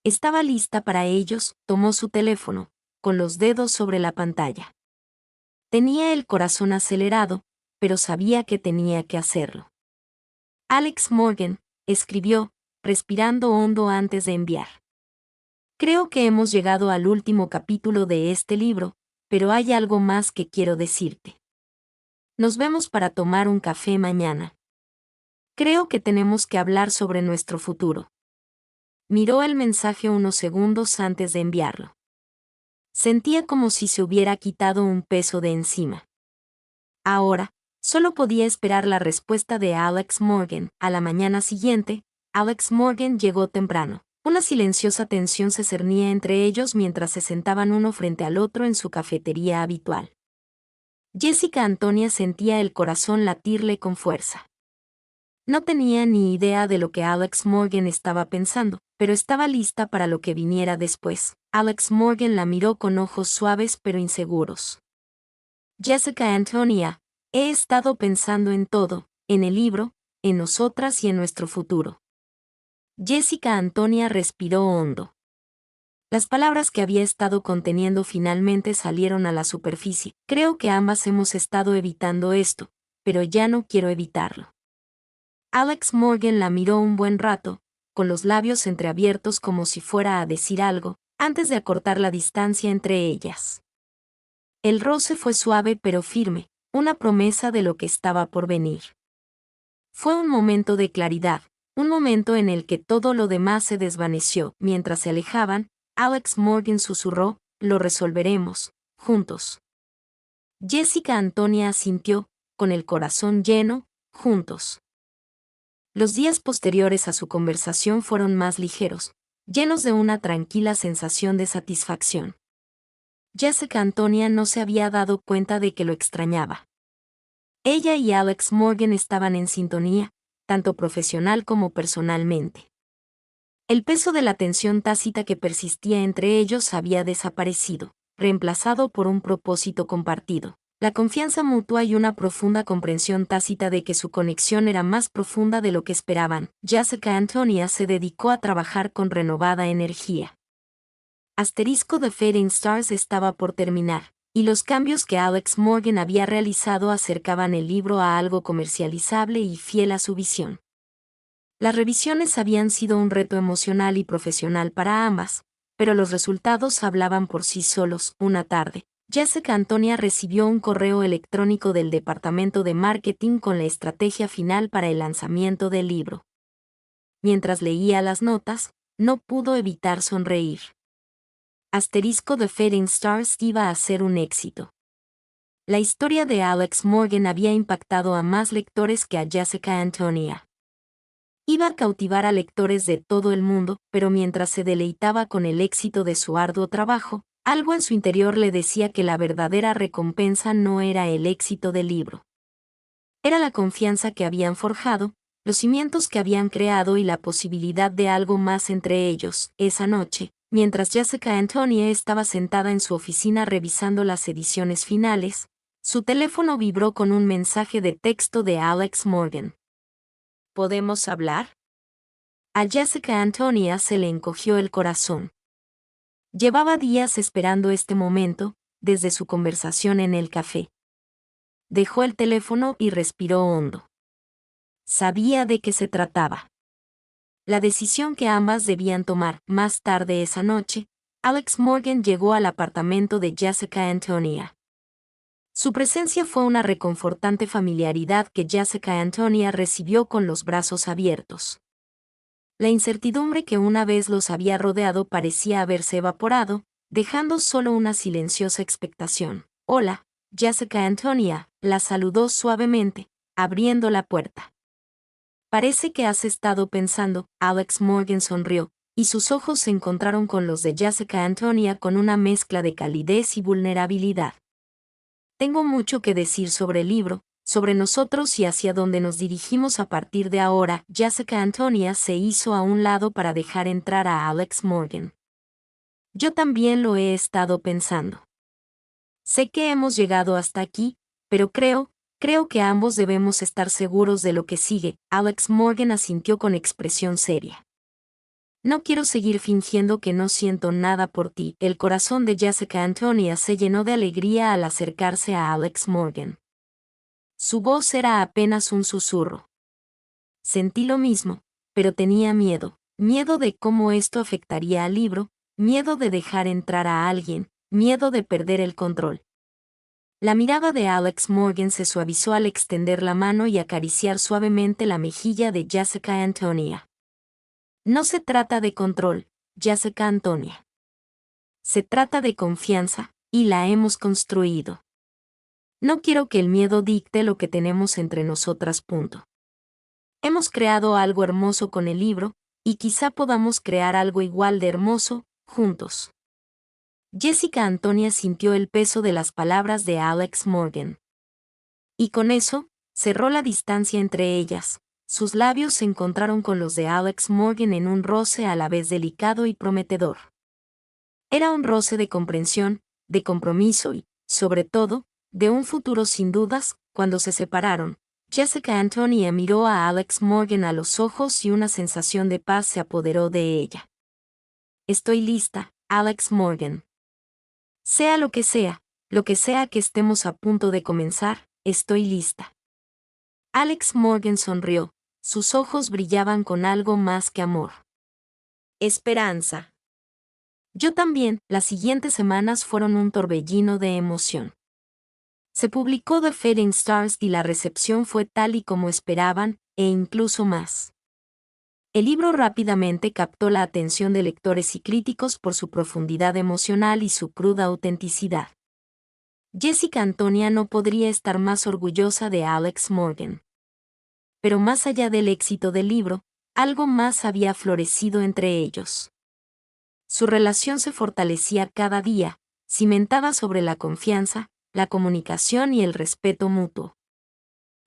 Estaba lista para ellos. Tomó su teléfono, con los dedos sobre la pantalla. Tenía el corazón acelerado, pero sabía que tenía que hacerlo. Alex Morgan, escribió, respirando hondo antes de enviar. Creo que hemos llegado al último capítulo de este libro, pero hay algo más que quiero decirte. Nos vemos para tomar un café mañana. Creo que tenemos que hablar sobre nuestro futuro. Miró el mensaje unos segundos antes de enviarlo. Sentía como si se hubiera quitado un peso de encima. Ahora, solo podía esperar la respuesta de Alex Morgan. A la mañana siguiente, Alex Morgan llegó temprano. Una silenciosa tensión se cernía entre ellos mientras se sentaban uno frente al otro en su cafetería habitual. Jessica Antonia sentía el corazón latirle con fuerza. No tenía ni idea de lo que Alex Morgan estaba pensando, pero estaba lista para lo que viniera después. Alex Morgan la miró con ojos suaves pero inseguros. Jessica Antonia, he estado pensando en todo, en el libro, en nosotras y en nuestro futuro. Jessica Antonia respiró hondo. Las palabras que había estado conteniendo finalmente salieron a la superficie. Creo que ambas hemos estado evitando esto, pero ya no quiero evitarlo. Alex Morgan la miró un buen rato, con los labios entreabiertos como si fuera a decir algo, antes de acortar la distancia entre ellas. El roce fue suave pero firme, una promesa de lo que estaba por venir. Fue un momento de claridad, un momento en el que todo lo demás se desvaneció. Mientras se alejaban, Alex Morgan susurró, lo resolveremos, juntos. Jessica Antonia asintió, con el corazón lleno, juntos. Los días posteriores a su conversación fueron más ligeros, llenos de una tranquila sensación de satisfacción. Jessica Antonia no se había dado cuenta de que lo extrañaba. Ella y Alex Morgan estaban en sintonía, tanto profesional como personalmente. El peso de la tensión tácita que persistía entre ellos había desaparecido, reemplazado por un propósito compartido. La confianza mutua y una profunda comprensión tácita de que su conexión era más profunda de lo que esperaban. Jessica Antonia se dedicó a trabajar con renovada energía. The Fading Stars estaba por terminar, y los cambios que Alex Morgan había realizado acercaban el libro a algo comercializable y fiel a su visión. Las revisiones habían sido un reto emocional y profesional para ambas, pero los resultados hablaban por sí solos. Una tarde, Jessica Antonia recibió un correo electrónico del departamento de marketing con la estrategia final para el lanzamiento del libro. Mientras leía las notas, no pudo evitar sonreír. The Fading Stars iba a ser un éxito. La historia de Alex Morgan había impactado a más lectores que a Jessica Antonia. Iba a cautivar a lectores de todo el mundo, pero mientras se deleitaba con el éxito de su arduo trabajo, algo en su interior le decía que la verdadera recompensa no era el éxito del libro. Era la confianza que habían forjado, los cimientos que habían creado y la posibilidad de algo más entre ellos. Esa noche, mientras Jessica Antonia estaba sentada en su oficina revisando las ediciones finales, su teléfono vibró con un mensaje de texto de Alex Morgan. ¿Podemos hablar? A Jessica Antonia se le encogió el corazón. Llevaba días esperando este momento, desde su conversación en el café. Dejó el teléfono y respiró hondo. Sabía de qué se trataba. La decisión que ambas debían tomar. Más tarde esa noche, Alex Morgan llegó al apartamento de Jessica Antonia. Su presencia fue una reconfortante familiaridad que Jessica Antonia recibió con los brazos abiertos. La incertidumbre que una vez los había rodeado parecía haberse evaporado, dejando solo una silenciosa expectación. «Hola, Jessica Antonia», la saludó suavemente, abriendo la puerta. «Parece que has estado pensando», Alex Morgan sonrió, y sus ojos se encontraron con los de Jessica Antonia con una mezcla de calidez y vulnerabilidad. «Tengo mucho que decir sobre el libro, sobre nosotros y hacia dónde nos dirigimos a partir de ahora». Jessica Antonia se hizo a un lado para dejar entrar a Alex Morgan. «Yo también lo he estado pensando. Sé que hemos llegado hasta aquí, pero creo que ambos debemos estar seguros de lo que sigue». Alex Morgan asintió con expresión seria. «No quiero seguir fingiendo que no siento nada por ti». El corazón de Jessica Antonia se llenó de alegría al acercarse a Alex Morgan. Su voz era apenas un susurro. «Sentí lo mismo, pero tenía miedo de cómo esto afectaría al libro, miedo de dejar entrar a alguien, miedo de perder el control». La mirada de Alex Morgan se suavizó al extender la mano y acariciar suavemente la mejilla de Jessica Antonia. «No se trata de control, Jessica Antonia. Se trata de confianza, y la hemos construido. No quiero que el miedo dicte lo que tenemos entre nosotras. Hemos creado algo hermoso con el libro, y quizá podamos crear algo igual de hermoso, juntos». Jessica Antonia sintió el peso de las palabras de Alex Morgan. Y con eso, cerró la distancia entre ellas. Sus labios se encontraron con los de Alex Morgan en un roce a la vez delicado y prometedor. Era un roce de comprensión, de compromiso y, sobre todo, de un futuro sin dudas. Cuando se separaron, Jessica Antonia miró a Alex Morgan a los ojos y una sensación de paz se apoderó de ella. «Estoy lista, Alex Morgan. Sea lo que sea que estemos a punto de comenzar, estoy lista». Alex Morgan sonrió, sus ojos brillaban con algo más que amor. «Esperanza». «Yo también». Las siguientes semanas fueron un torbellino de emoción. Se publicó The Fading Stars y la recepción fue tal y como esperaban, e incluso más. El libro rápidamente captó la atención de lectores y críticos por su profundidad emocional y su cruda autenticidad. Jessica Antonia no podría estar más orgullosa de Alex Morgan. Pero más allá del éxito del libro, algo más había florecido entre ellos. Su relación se fortalecía cada día, cimentada sobre la confianza, la comunicación y el respeto mutuo.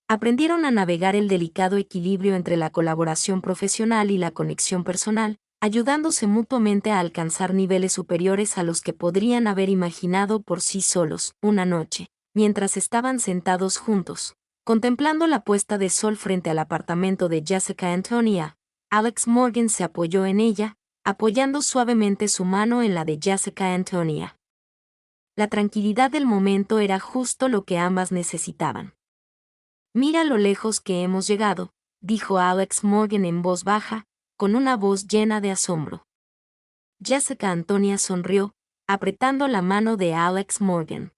Aprendieron a navegar el delicado equilibrio entre la colaboración profesional y la conexión personal, ayudándose mutuamente a alcanzar niveles superiores a los que podrían haber imaginado por sí solos. Una noche, mientras estaban sentados juntos, contemplando la puesta de sol frente al apartamento de Jessica Antonia, Alex Morgan se apoyó en ella, apoyando suavemente su mano en la de Jessica Antonia. La tranquilidad del momento era justo lo que ambas necesitaban. «Mira lo lejos que hemos llegado», dijo Alex Morgan en voz baja, con una voz llena de asombro. Jessica Antonia sonrió, apretando la mano de Alex Morgan.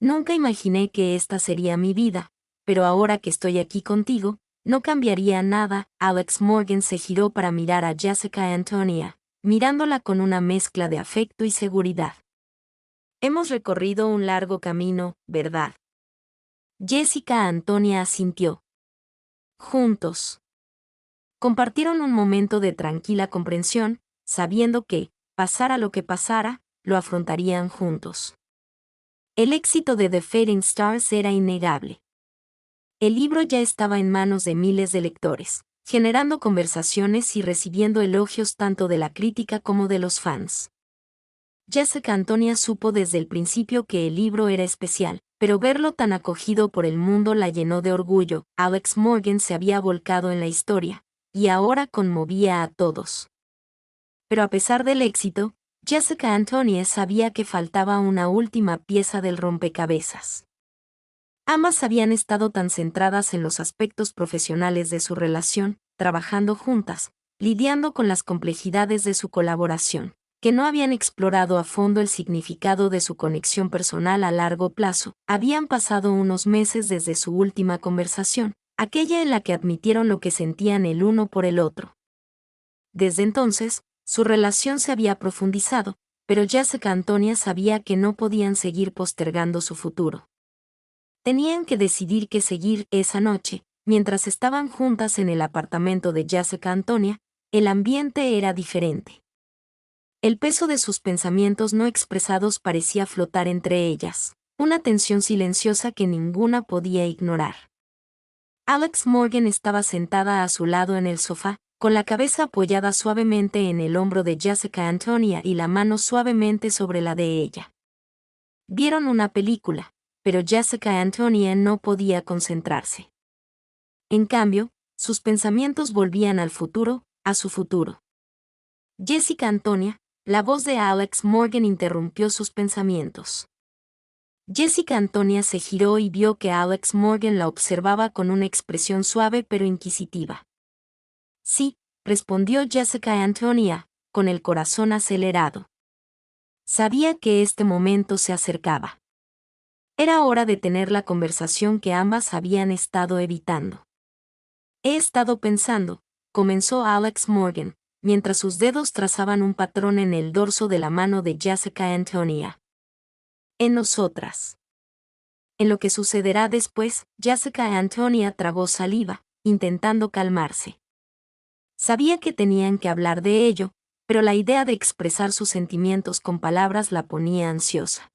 «Nunca imaginé que esta sería mi vida, pero ahora que estoy aquí contigo, no cambiaría nada». Alex Morgan se giró para mirar a Jessica Antonia, mirándola con una mezcla de afecto y seguridad. Hemos recorrido un largo camino, ¿verdad? Jessica Antonia asintió. Juntos. Compartieron un momento de tranquila comprensión, sabiendo que, pasara lo que pasara, lo afrontarían juntos. El éxito de The Fading Stars era innegable. El libro ya estaba en manos de miles de lectores, generando conversaciones y recibiendo elogios tanto de la crítica como de los fans. Jessica Antonia supo desde el principio que el libro era especial, pero verlo tan acogido por el mundo la llenó de orgullo. Alex Morgan se había volcado en la historia, y ahora conmovía a todos. Pero a pesar del éxito, Jessica Antonia sabía que faltaba una última pieza del rompecabezas. Ambas habían estado tan centradas en los aspectos profesionales de su relación, trabajando juntas, lidiando con las complejidades de su colaboración, que no habían explorado a fondo el significado de su conexión personal a largo plazo. Habían pasado unos meses desde su última conversación, aquella en la que admitieron lo que sentían el uno por el otro. Desde entonces, su relación se había profundizado, pero Jessica Antonia sabía que no podían seguir postergando su futuro. Tenían que decidir qué seguir esa noche. Mientras estaban juntas en el apartamento de Jessica Antonia, el ambiente era diferente. El peso de sus pensamientos no expresados parecía flotar entre ellas, una tensión silenciosa que ninguna podía ignorar. Alex Morgan estaba sentada a su lado en el sofá, con la cabeza apoyada suavemente en el hombro de Jessica Antonia y la mano suavemente sobre la de ella. Vieron una película, pero Jessica Antonia no podía concentrarse. En cambio, sus pensamientos volvían al futuro, a su futuro. Jessica Antonia, la voz de Alex Morgan interrumpió sus pensamientos. Jessica Antonia se giró y vio que Alex Morgan la observaba con una expresión suave pero inquisitiva. Sí, respondió Jessica Antonia, con el corazón acelerado. Sabía que este momento se acercaba. Era hora de tener la conversación que ambas habían estado evitando. He estado pensando, comenzó Alex Morgan, mientras sus dedos trazaban un patrón en el dorso de la mano de Jessica Antonia. En nosotras. En lo que sucederá después, Jessica Antonia tragó saliva, intentando calmarse. Sabía que tenían que hablar de ello, pero la idea de expresar sus sentimientos con palabras la ponía ansiosa.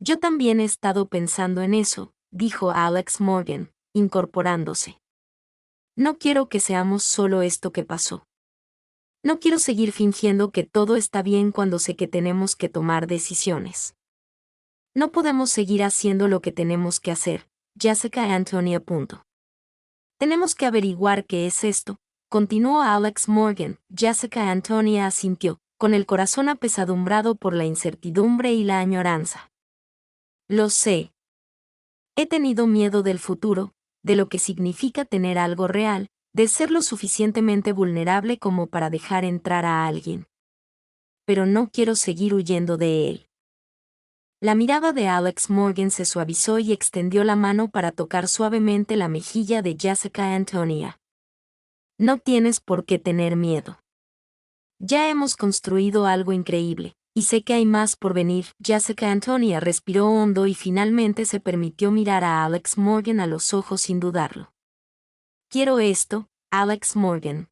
Yo también he estado pensando en eso, dijo Alex Morgan, incorporándose. No quiero que seamos solo esto que pasó. No quiero seguir fingiendo que todo está bien cuando sé que tenemos que tomar decisiones. No podemos seguir haciendo lo que tenemos que hacer, Jessica Antonia. Tenemos que averiguar qué es esto, continuó Alex Morgan. Jessica Antonia asintió, con el corazón apesadumbrado por la incertidumbre y la añoranza. Lo sé. He tenido miedo del futuro, de lo que significa tener algo real, de ser lo suficientemente vulnerable como para dejar entrar a alguien. Pero no quiero seguir huyendo de él. La mirada de Alex Morgan se suavizó y extendió la mano para tocar suavemente la mejilla de Jessica Antonia. No tienes por qué tener miedo. Ya hemos construido algo increíble, y sé que hay más por venir. Jessica Antonia respiró hondo y finalmente se permitió mirar a Alex Morgan a los ojos sin dudarlo. Quiero esto, Alex Morgan.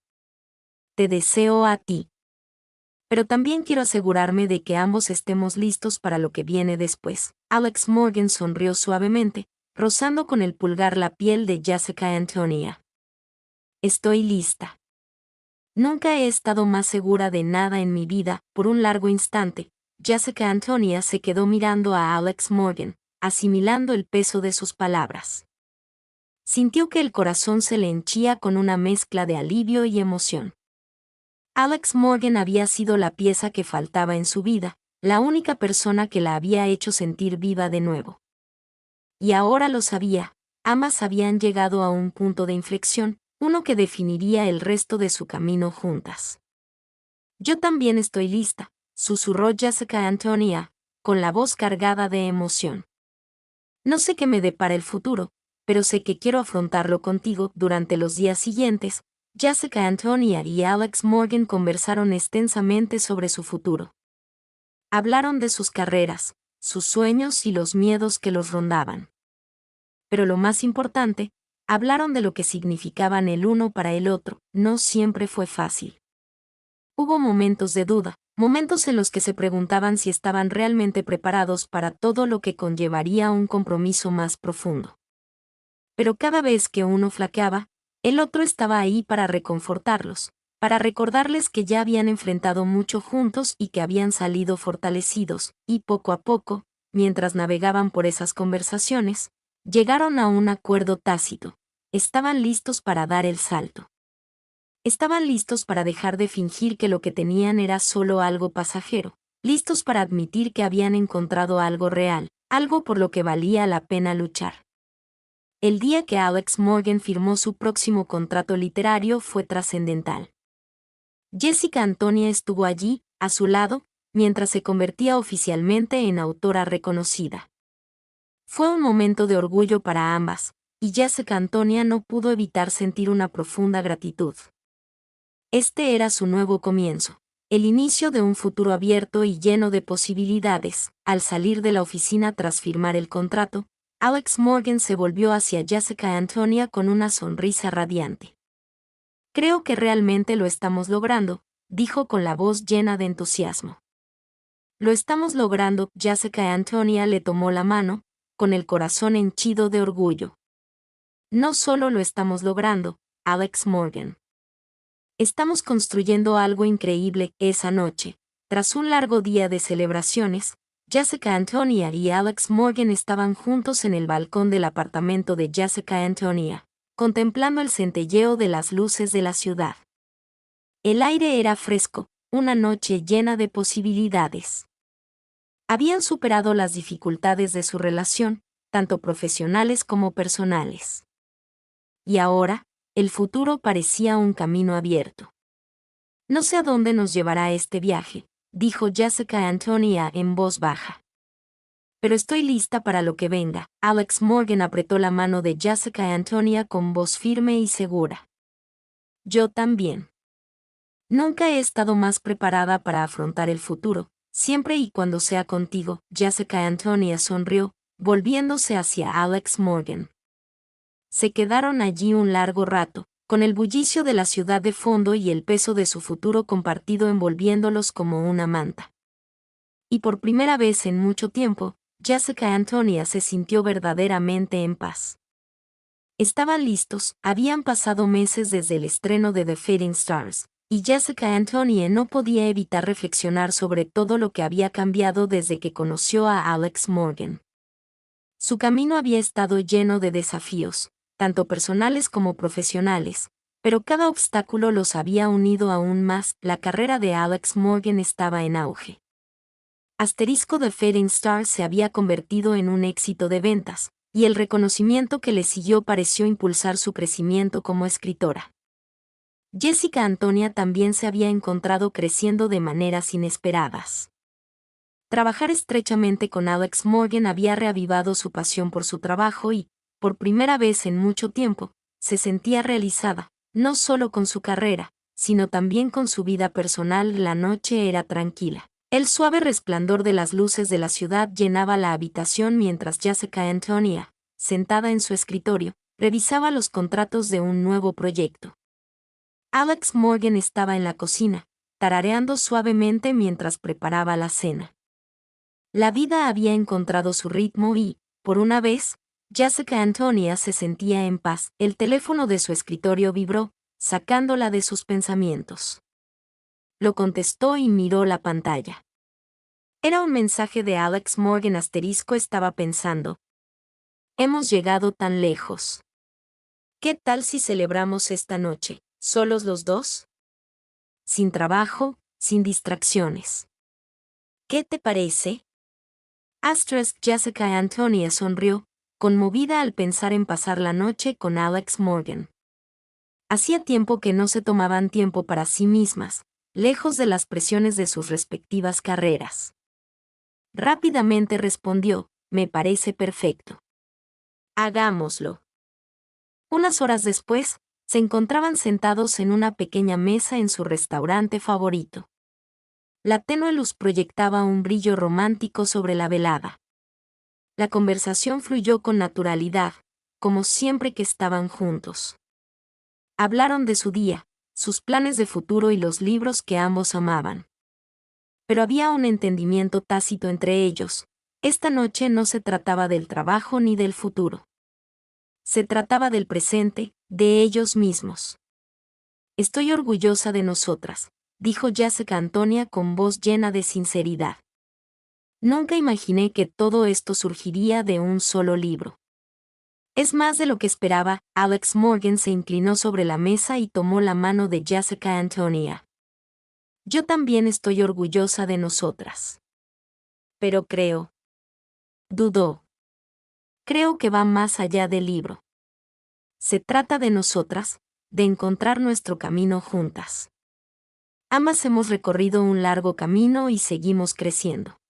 Te deseo a ti. Pero también quiero asegurarme de que ambos estemos listos para lo que viene después. Alex Morgan sonrió suavemente, rozando con el pulgar la piel de Jessica Antonia. Estoy lista. Nunca he estado más segura de nada en mi vida. Por un largo instante, Jessica Antonia se quedó mirando a Alex Morgan, asimilando el peso de sus palabras. Sintió que el corazón se le henchía con una mezcla de alivio y emoción. Alex Morgan había sido la pieza que faltaba en su vida, la única persona que la había hecho sentir viva de nuevo. Y ahora lo sabía, ambas habían llegado a un punto de inflexión, uno que definiría el resto de su camino juntas. Yo también estoy lista, susurró Jessica Antonia, con la voz cargada de emoción. No sé qué me depara el futuro, pero sé que quiero afrontarlo contigo. Durante los días siguientes, Jessica Antonia y Alex Morgan conversaron extensamente sobre su futuro. Hablaron de sus carreras, sus sueños y los miedos que los rondaban. Pero lo más importante, hablaron de lo que significaban el uno para el otro. No siempre fue fácil. Hubo momentos de duda, momentos en los que se preguntaban si estaban realmente preparados para todo lo que conllevaría un compromiso más profundo. Pero cada vez que uno flaqueaba, el otro estaba ahí para reconfortarlos, para recordarles que ya habían enfrentado mucho juntos y que habían salido fortalecidos, y poco a poco, mientras navegaban por esas conversaciones, llegaron a un acuerdo tácito. Estaban listos para dar el salto. Estaban listos para dejar de fingir que lo que tenían era solo algo pasajero, listos para admitir que habían encontrado algo real, algo por lo que valía la pena luchar. El día que Alex Morgan firmó su próximo contrato literario fue trascendental. Jessica Antonia estuvo allí, a su lado, mientras se convertía oficialmente en autora reconocida. Fue un momento de orgullo para ambas, y Jessica Antonia no pudo evitar sentir una profunda gratitud. Este era su nuevo comienzo, el inicio de un futuro abierto y lleno de posibilidades. Al salir de la oficina tras firmar el contrato, Alex Morgan se volvió hacia Jessica Antonia con una sonrisa radiante. Creo que realmente lo estamos logrando, dijo con la voz llena de entusiasmo. Lo estamos logrando. Jessica Antonia le tomó la mano, con el corazón henchido de orgullo. No solo lo estamos logrando, Alex Morgan. Estamos construyendo algo increíble. Esa noche, tras un largo día de celebraciones, Jessica Antonia y Alex Morgan estaban juntos en el balcón del apartamento de Jessica Antonia, contemplando el centelleo de las luces de la ciudad. El aire era fresco, una noche llena de posibilidades. Habían superado las dificultades de su relación, tanto profesionales como personales. Y ahora, el futuro parecía un camino abierto. No sé a dónde nos llevará este viaje, dijo Jessica Antonia en voz baja. Pero estoy lista para lo que venga. Alex Morgan apretó la mano de Jessica Antonia con voz firme y segura. Yo también. Nunca he estado más preparada para afrontar el futuro, siempre y cuando sea contigo. Jessica Antonia sonrió, volviéndose hacia Alex Morgan. Se quedaron allí un largo rato, con el bullicio de la ciudad de fondo y el peso de su futuro compartido envolviéndolos como una manta. Y por primera vez en mucho tiempo, Jessica Antonia se sintió verdaderamente en paz. Estaban listos, habían pasado meses desde el estreno de The Fading Stars, y Jessica Antonia no podía evitar reflexionar sobre todo lo que había cambiado desde que conoció a Alex Morgan. Su camino había estado lleno de desafíos, tanto personales como profesionales, pero cada obstáculo los había unido aún más. La carrera de Alex Morgan estaba en auge. The Fading Stars se había convertido en un éxito de ventas, y el reconocimiento que le siguió pareció impulsar su crecimiento como escritora. Jessica Antonia también se había encontrado creciendo de maneras inesperadas. Trabajar estrechamente con Alex Morgan había reavivado su pasión por su trabajo y, por primera vez en mucho tiempo, se sentía realizada, no solo con su carrera, sino también con su vida personal. La noche era tranquila. El suave resplandor de las luces de la ciudad llenaba la habitación mientras Jessica Antonia, sentada en su escritorio, revisaba los contratos de un nuevo proyecto. Alex Morgan estaba en la cocina, tarareando suavemente mientras preparaba la cena. La vida había encontrado su ritmo y, por una vez, Jessica Antonia se sentía en paz. El teléfono de su escritorio vibró, sacándola de sus pensamientos. Lo contestó y miró la pantalla. Era un mensaje de Alex Morgan. Estaba pensando. Hemos llegado tan lejos. ¿Qué tal si celebramos esta noche, solos los dos? Sin trabajo, sin distracciones. ¿Qué te parece? Jessica Antonia sonrió, conmovida al pensar en pasar la noche con Alex Morgan. Hacía tiempo que no se tomaban tiempo para sí mismas, lejos de las presiones de sus respectivas carreras. Rápidamente respondió, me parece perfecto. Hagámoslo. Unas horas después, Se encontraban sentados en una pequeña mesa en su restaurante favorito. La tenue luz proyectaba un brillo romántico sobre la velada. La conversación fluyó con naturalidad, como siempre que estaban juntos. Hablaron de su día, sus planes de futuro y los libros que ambos amaban. Pero había un entendimiento tácito entre ellos. Esta noche no se trataba del trabajo ni del futuro. Se trataba del presente, de ellos mismos. Estoy orgullosa de nosotras, dijo Jessica Antonia con voz llena de sinceridad. Nunca imaginé que todo esto surgiría de un solo libro. Es más de lo que esperaba. Alex Morgan se inclinó sobre la mesa y tomó la mano de Jessica Antonia. Yo también estoy orgullosa de nosotras. Pero dudó. Creo que va más allá del libro. Se trata de nosotras, de encontrar nuestro camino juntas. Ambas hemos recorrido un largo camino y seguimos creciendo.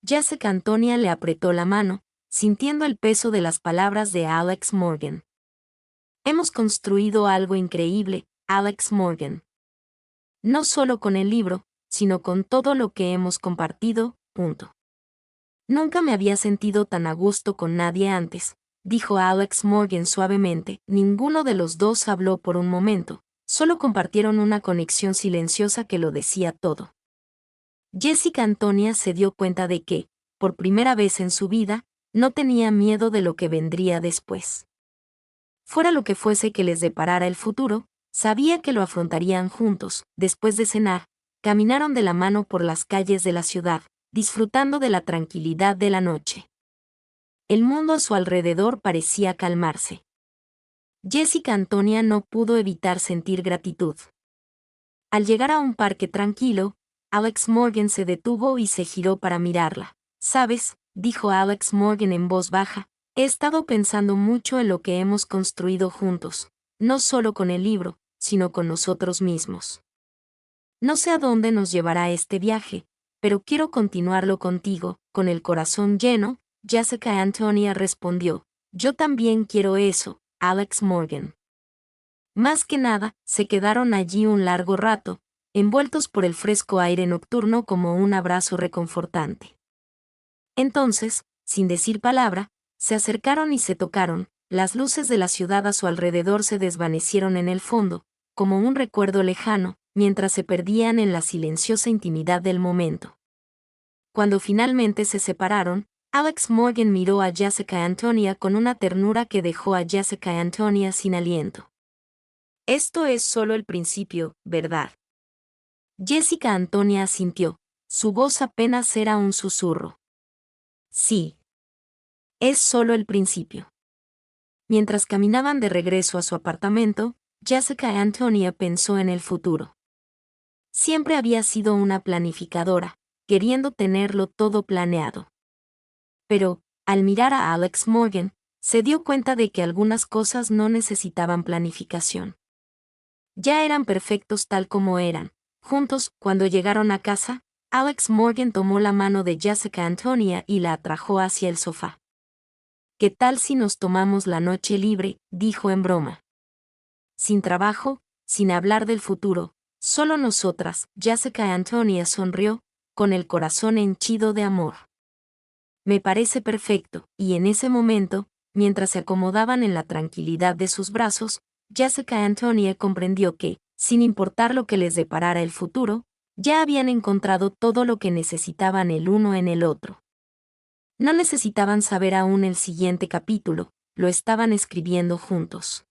Jessica Antonia le apretó la mano, sintiendo el peso de las palabras de Alex Morgan. Hemos construido algo increíble, Alex Morgan. No solo con el libro, sino con todo lo que hemos compartido, punto. Nunca me había sentido tan a gusto con nadie antes, dijo Alex Morgan suavemente. Ninguno de los dos habló por un momento, solo compartieron una conexión silenciosa que lo decía todo. Jessica Antonia se dio cuenta de que, por primera vez en su vida, no tenía miedo de lo que vendría después. Fuera lo que fuese que les deparara el futuro, sabía que lo afrontarían juntos. Después de cenar, caminaron de la mano por las calles de la ciudad, disfrutando de la tranquilidad de la noche. El mundo a su alrededor parecía calmarse. Jessica Antonia no pudo evitar sentir gratitud. Al llegar a un parque tranquilo, Alex Morgan se detuvo y se giró para mirarla. ¿Sabes?, dijo Alex Morgan en voz baja, he estado pensando mucho en lo que hemos construido juntos, no solo con el libro, sino con nosotros mismos. No sé a dónde nos llevará este viaje, pero quiero continuarlo contigo, con el corazón lleno. Jessica Antonia respondió, yo también quiero eso, Alex Morgan. Más que nada, se quedaron allí un largo rato, envueltos por el fresco aire nocturno como un abrazo reconfortante. Entonces, sin decir palabra, se acercaron y se tocaron. Las luces de la ciudad a su alrededor se desvanecieron en el fondo, como un recuerdo lejano, mientras se perdían en la silenciosa intimidad del momento. Cuando finalmente se separaron, Alex Morgan miró a Jessica Antonia con una ternura que dejó a Jessica Antonia sin aliento. Esto es solo el principio, ¿verdad? Jessica Antonia asintió, su voz apenas era un susurro. Sí. Es solo el principio. Mientras caminaban de regreso a su apartamento, Jessica Antonia pensó en el futuro. Siempre había sido una planificadora, queriendo tenerlo todo planeado. Pero, al mirar a Alex Morgan, se dio cuenta de que algunas cosas no necesitaban planificación. Ya eran perfectos tal como eran. Juntos, cuando llegaron a casa, Alex Morgan tomó la mano de Jessica Antonia y la atrajo hacia el sofá. ¿Qué tal si nos tomamos la noche libre?, dijo en broma. Sin trabajo, sin hablar del futuro, solo nosotras. Jessica Antonia sonrió, con el corazón henchido de amor. Me parece perfecto, y en ese momento, mientras se acomodaban en la tranquilidad de sus brazos, Jessica Antonia comprendió que, sin importar lo que les deparara el futuro, ya habían encontrado todo lo que necesitaban el uno en el otro. No necesitaban saber aún el siguiente capítulo, lo estaban escribiendo juntos.